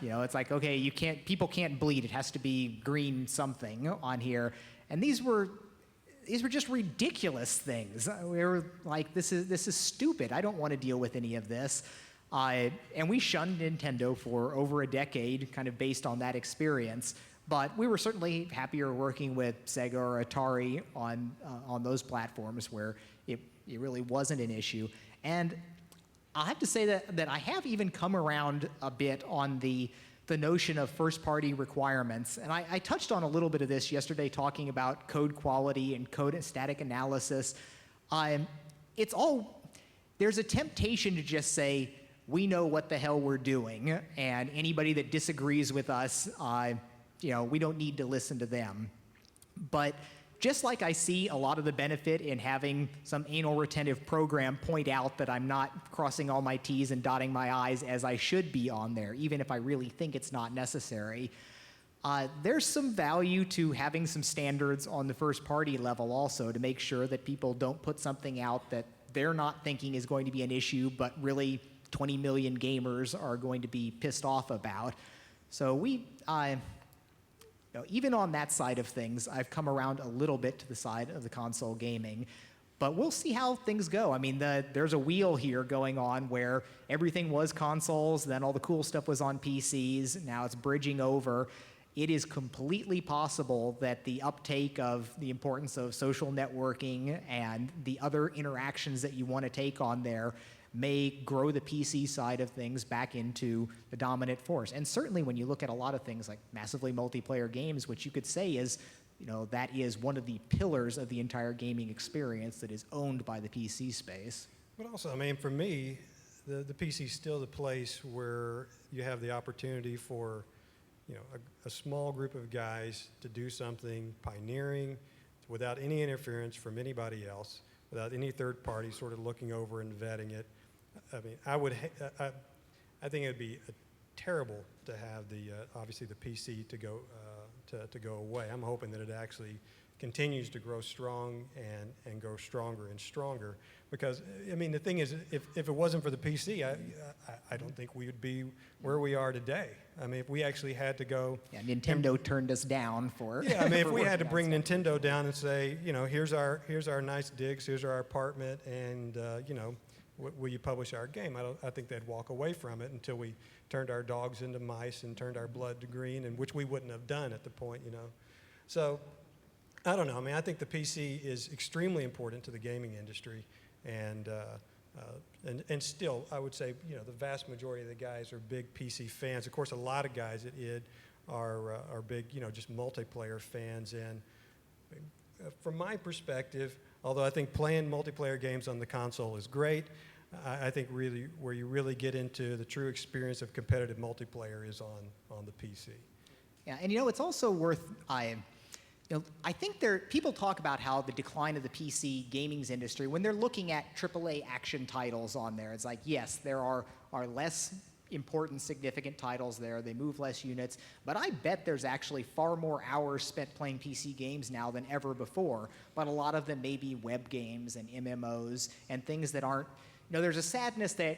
It's like, okay, people can't bleed. It has to be green something on here. And these were just ridiculous things. We were like, this is stupid. I don't want to deal with any of this. And we shunned Nintendo for over a decade, kind of based on that experience. But we were certainly happier working with Sega or Atari on those platforms where it really wasn't an issue. And I have to say that I have even come around a bit on the notion of first-party requirements. And I touched on a little bit of this yesterday talking about code quality and code and static analysis. There's a temptation to just say, we know what the hell we're doing, and anybody that disagrees with us, we don't need to listen to them. But just like I see a lot of the benefit in having some anal retentive program point out that I'm not crossing all my T's and dotting my I's as I should be on there, even if I really think it's not necessary, there's some value to having some standards on the first party level also to make sure that people don't put something out that they're not thinking is going to be an issue, but really 20 million gamers are going to be pissed off about. So even on that side of things, I've come around a little bit to the side of the console gaming. But we'll see how things go. I mean, there's a wheel here going on where everything was consoles, then all the cool stuff was on PCs, now it's bridging over. It is completely possible that the uptake of the importance of social networking and the other interactions that you want to take on there may grow the PC side of things back into the dominant force. And certainly when you look at a lot of things like massively multiplayer games, which you could say is, that is one of the pillars of the entire gaming experience that is owned by the PC space. But also, I mean, for me, the PC is still the place where you have the opportunity for, a small group of guys to do something pioneering without any interference from anybody else, without any third party sort of looking over and vetting it. I mean, I think it would be terrible to have obviously the PC to go away. I'm hoping that it actually continues to grow strong and grow stronger and stronger. Because, I mean, the thing is, if it wasn't for the PC, I don't think we would be where we are today. I mean, if we actually had to go... Yeah, Nintendo turned us down for... Yeah, I mean, if we had to bring Nintendo down and say, here's our nice digs, here's our apartment, and, will you publish our game? I think they'd walk away from it until we turned our dogs into mice and turned our blood to green, and which we wouldn't have done at the point, So, I don't know. I mean, I think the PC is extremely important to the gaming industry, and still, I would say, the vast majority of the guys are big PC fans. Of course, a lot of guys at id are big, just multiplayer fans, and from my perspective, although I think playing multiplayer games on the console is great, I think really where you really get into the true experience of competitive multiplayer is on the PC. Yeah, and it's also worth, I think people talk about how the decline of the PC gaming industry, when they're looking at AAA action titles on there, it's like, yes, there are less important, significant titles there. They move less units. But I bet there's actually far more hours spent playing PC games now than ever before. But a lot of them may be web games and MMOs and things that aren't... there's a sadness that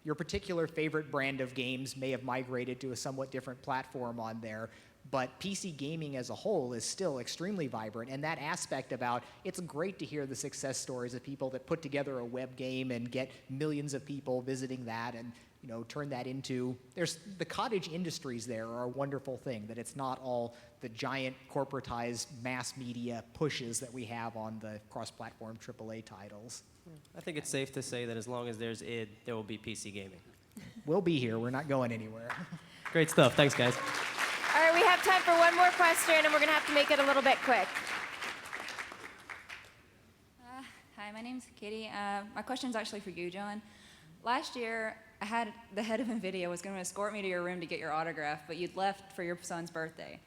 your particular favorite brand of games may have migrated to a somewhat different platform on there. But PC gaming as a whole is still extremely vibrant. And that aspect about, it's great to hear the success stories of people that put together a web game and get millions of people visiting that and turn that into, there's the cottage industries there are a wonderful thing, that it's not all the giant corporatized mass media pushes that we have on the cross-platform AAA titles. I think it's safe to say that as long as there's id, there will be PC gaming. We'll be here. We're not going anywhere. Great stuff. Thanks, guys. All right, we have time for one more question, and we're going to have to make it a little bit quick. Hi, my name's Katie. My question's actually for you, John. Last year, I had the head of NVIDIA was going to escort me to your room to get your autograph, but you'd left for your son's birthday.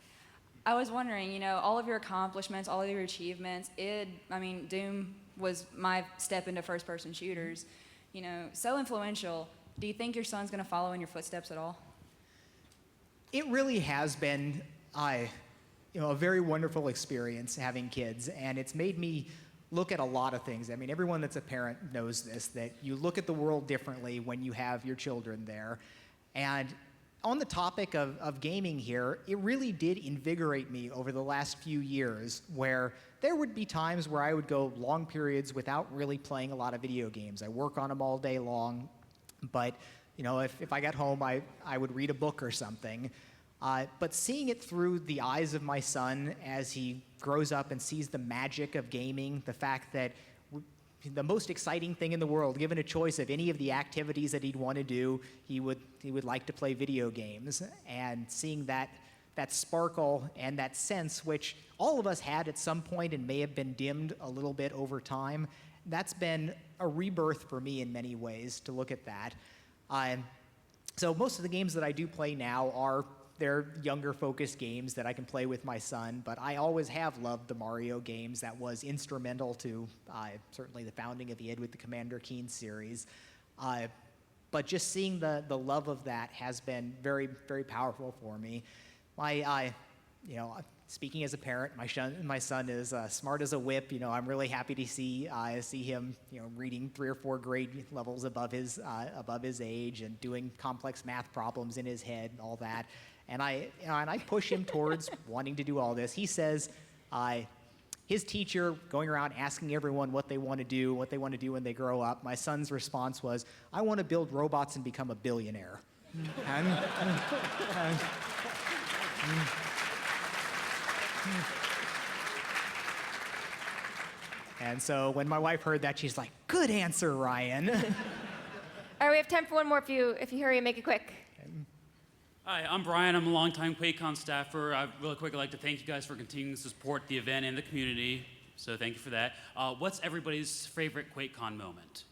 I was wondering, you know, all of your accomplishments, all of your achievements, Doom was my step into first-person shooters, you know, so influential. Do you think your son's going to follow in your footsteps at all? It really has been a very wonderful experience having kids, and it's made me look at a lot of things. I mean, everyone that's a parent knows this, that you look at the world differently when you have your children there. And on the topic of gaming here, it really did invigorate me over the last few years, where there would be times where I would go long periods without really playing a lot of video games. I work on them all day long, but you know, if I got home, I would read a book or something. But seeing it through the eyes of my son as he grows up and sees the magic of gaming, the fact that the most exciting thing in the world, given a choice of any of the activities that he'd want to do, he would like to play video games. And seeing that sparkle and that sense, which all of us had at some point and may have been dimmed a little bit over time, that's been a rebirth for me in many ways to look at that. So most of the games that I do play now they're younger focused games that I can play with my son, but I always have loved the Mario games. That was instrumental to certainly the founding of id with the Commander Keen series. But just seeing the love of that has been very, very powerful for me. Speaking as a parent, my son is smart as a whip. You know, I'm really happy to see him, reading 3 or 4 grade levels above his age and doing complex math problems in his head and all that. And I push him towards wanting to do all this. He says his teacher going around asking everyone what they want to do when they grow up. My son's response was, "I want to build robots and become a billionaire." And so when my wife heard that, she's like, "Good answer, Ryan." All right, we have time for one more if you hurry and make it quick. Hi, I'm Brian. I'm a longtime QuakeCon staffer. Really quick, I'd like to thank you guys for continuing to support the event and the community. So thank you for that. What's everybody's favorite QuakeCon moment?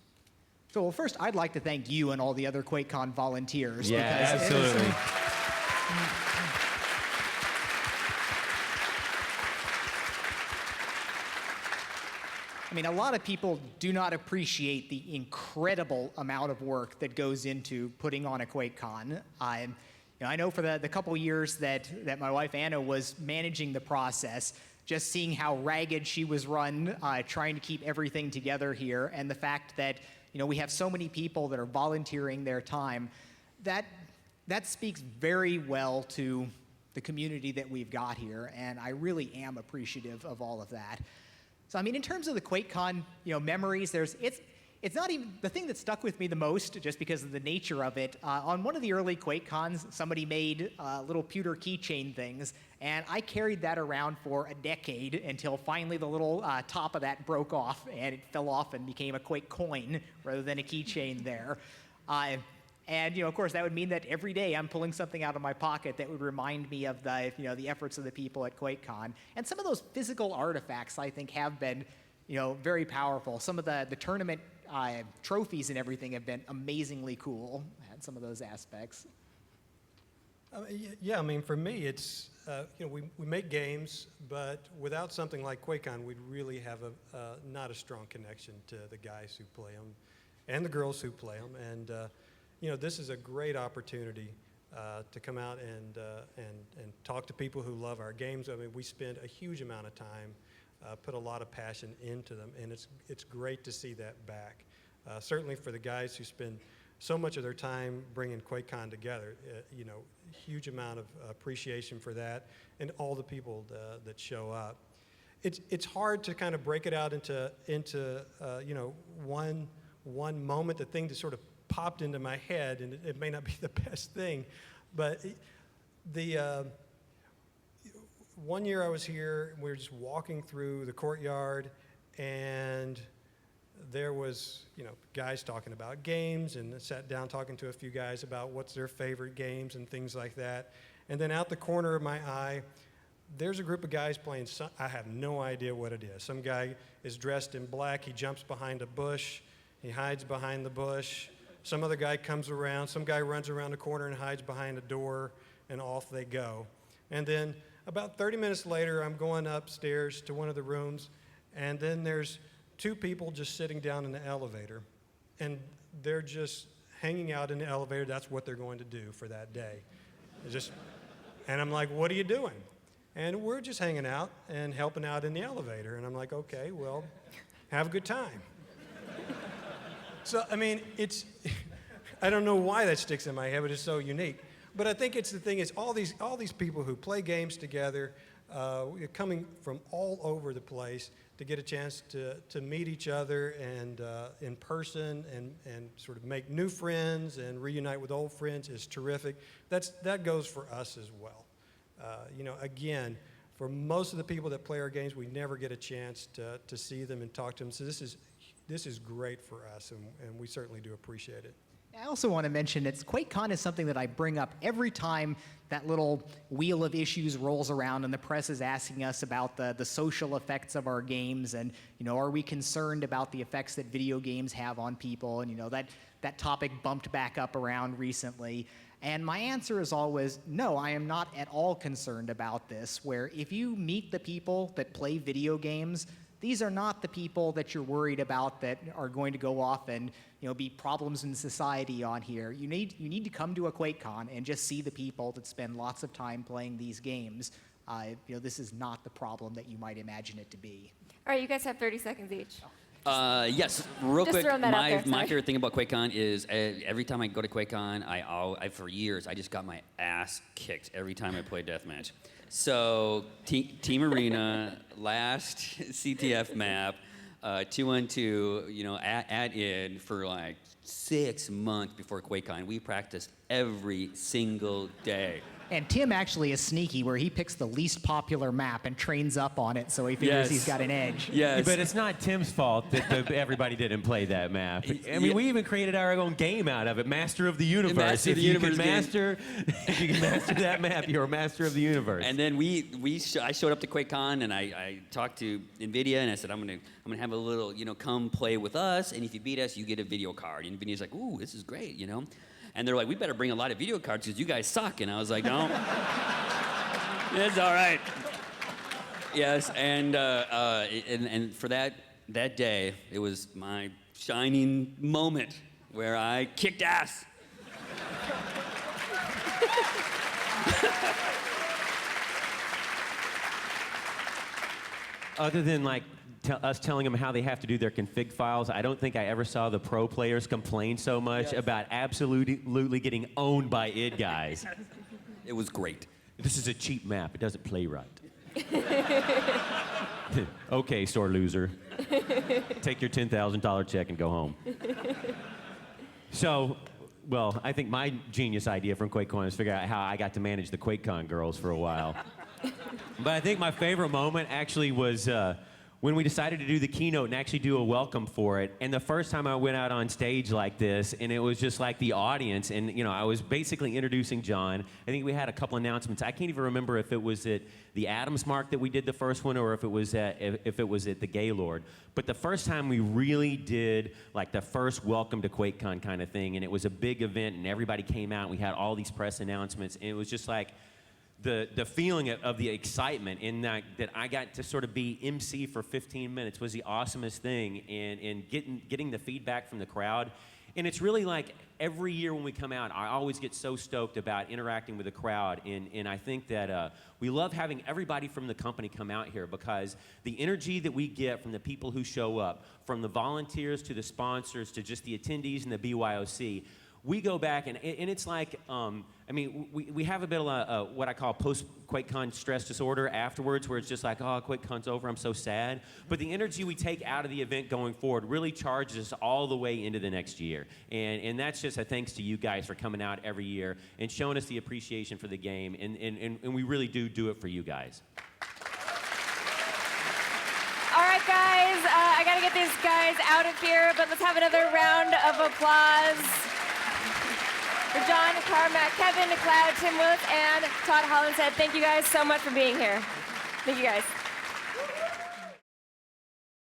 So, well, first, I'd like to thank you and all the other QuakeCon volunteers. Yeah, absolutely. I mean, a lot of people do not appreciate the incredible amount of work that goes into putting on a QuakeCon. I know for the couple years that my wife Anna was managing the process, just seeing how ragged she was run, trying to keep everything together here, and the fact that we have so many people that are volunteering their time, that speaks very well to the community that we've got here, and I really am appreciative of all of that. So I mean, in terms of the QuakeCon, memories, it's not even the thing that stuck with me the most, just because of the nature of it. On one of the early QuakeCons, somebody made little pewter keychain things, and I carried that around for a decade until finally the little top of that broke off, and it fell off and became a Quake coin rather than a keychain there. And of course, that would mean that every day I'm pulling something out of my pocket that would remind me of the efforts of the people at QuakeCon. And some of those physical artifacts, I think, have been very powerful. Some of the tournament trophies and everything have been amazingly cool. Had some of those aspects. Yeah, I mean, for me, it's we make games, but without something like QuakeCon, we'd really have not a strong connection to the guys who play them and the girls who play them. And this is a great opportunity to come out and talk to people who love our games. I mean, we spend a huge amount of time, put a lot of passion into them, and it's great to see that back. Certainly for the guys who spend so much of their time bringing QuakeCon together, huge amount of appreciation for that, and all the people that show up. It's hard to kind of break it out into one moment, the thing that sort of popped into my head, and it may not be the best thing, but one year I was here, we were just walking through the courtyard, and there was, guys talking about games, and I sat down talking to a few guys about what's their favorite games and things like that. And then out the corner of my eye, there's a group of guys playing, I have no idea what it is. Some guy is dressed in black, he jumps behind a bush, he hides behind the bush. some other guy comes around, some guy runs around the corner and hides behind a door, and off they go. And then about 30 minutes later, I'm going upstairs to one of the rooms, and then there's 2 people just sitting down in the elevator, and they're just hanging out in the elevator. That's what they're going to do for that day. And I'm like, what are you doing? And we're just hanging out and helping out in the elevator. And I'm like, okay, well, have a good time. So, I mean, I don't know why that sticks in my head, but it's so unique. But I think it's the thing is all these people who play games together, coming from all over the place to get a chance to meet each other and in person and sort of make new friends and reunite with old friends is terrific. That goes for us as well. Again, for most of the people that play our games, we never get a chance to see them and talk to them. So this is great for us, and we certainly do appreciate it. I also want to mention that QuakeCon is something that I bring up every time that little wheel of issues rolls around and the press is asking us about the social effects of our games and, are we concerned about the effects that video games have on people? And, that topic bumped back up around recently. And my answer is always, no, I am not at all concerned about this, where if you meet the people that play video games, these are not the people that you're worried about that are going to go off and be problems in society on here. You need to come to a QuakeCon and just see the people that spend lots of time playing these games. This is not the problem that you might imagine it to be. All right, you guys have 30 seconds each. Yes, real Just quick. throwing that out there, My sorry. favorite thing about QuakeCon is every time I go to QuakeCon, I for years I just got my ass kicked every time I played deathmatch. So Team Arena, last CTF map, 2-on-2, at id for like 6 months before QuakeCon. We practiced every single day. And Tim actually is sneaky, where he picks the least popular map and trains up on it, so he figures Yes. he's got an edge. Yes. But it's not Tim's fault that everybody didn't play that map. I mean, we even created our own game out of it, Master of the Universe. Master of the Universe game. If you can master that map, you're a Master of the Universe. And then I showed up to QuakeCon and I talked to NVIDIA and I said, I'm gonna have a little, come play with us, and if you beat us, you get a video card. And NVIDIA's like, ooh, this is great, And they're like, we better bring a lot of video cards because you guys suck. And I was like, no, it's all right. Yes, and for that day, it was my shining moment where I kicked ass. Other than us telling them how they have to do their config files, I don't think I ever saw the pro players complain so much about absolutely getting owned by id guys. It was great. This is a cheap map. It doesn't play right. Okay, sore loser. Take your $10,000 check and go home. So, well, I think my genius idea from QuakeCon is figure out how I got to manage the QuakeCon girls for a while. But I think my favorite moment actually was when we decided to do the keynote and actually do a welcome for it. And the first time I went out on stage like this, and it was just like the audience, and I was basically introducing John. I think we had a couple announcements. I can't even remember if it was at the Adams Mark that we did the first one, or if it was at the Gaylord. But the first time we really did like the first welcome to QuakeCon kind of thing, and it was a big event, and everybody came out. And we had all these press announcements, and it was just like the feeling of the excitement in that I got to sort of be MC for 15 minutes was the awesomest thing, and getting the feedback from the crowd. And it's really like every year when we come out, I always get so stoked about interacting with the crowd, and I think that we love having everybody from the company come out here, because the energy that we get from the people who show up, from the volunteers to the sponsors to just the attendees and the BYOC, we go back and it's like, we have a bit of what I call post-QuakeCon stress disorder afterwards, where it's just like, oh, QuakeCon's over, I'm so sad. But the energy we take out of the event going forward really charges us all the way into the next year. And that's just a thanks to you guys for coming out every year and showing us the appreciation for the game. And we really do it for you guys. All right, guys, I got to get these guys out of here, but let's have another round of applause for John, Carmack, Kevin, McLeod, Tim Willits, and Todd Hollenshead. Thank you guys so much for being here. Thank you guys.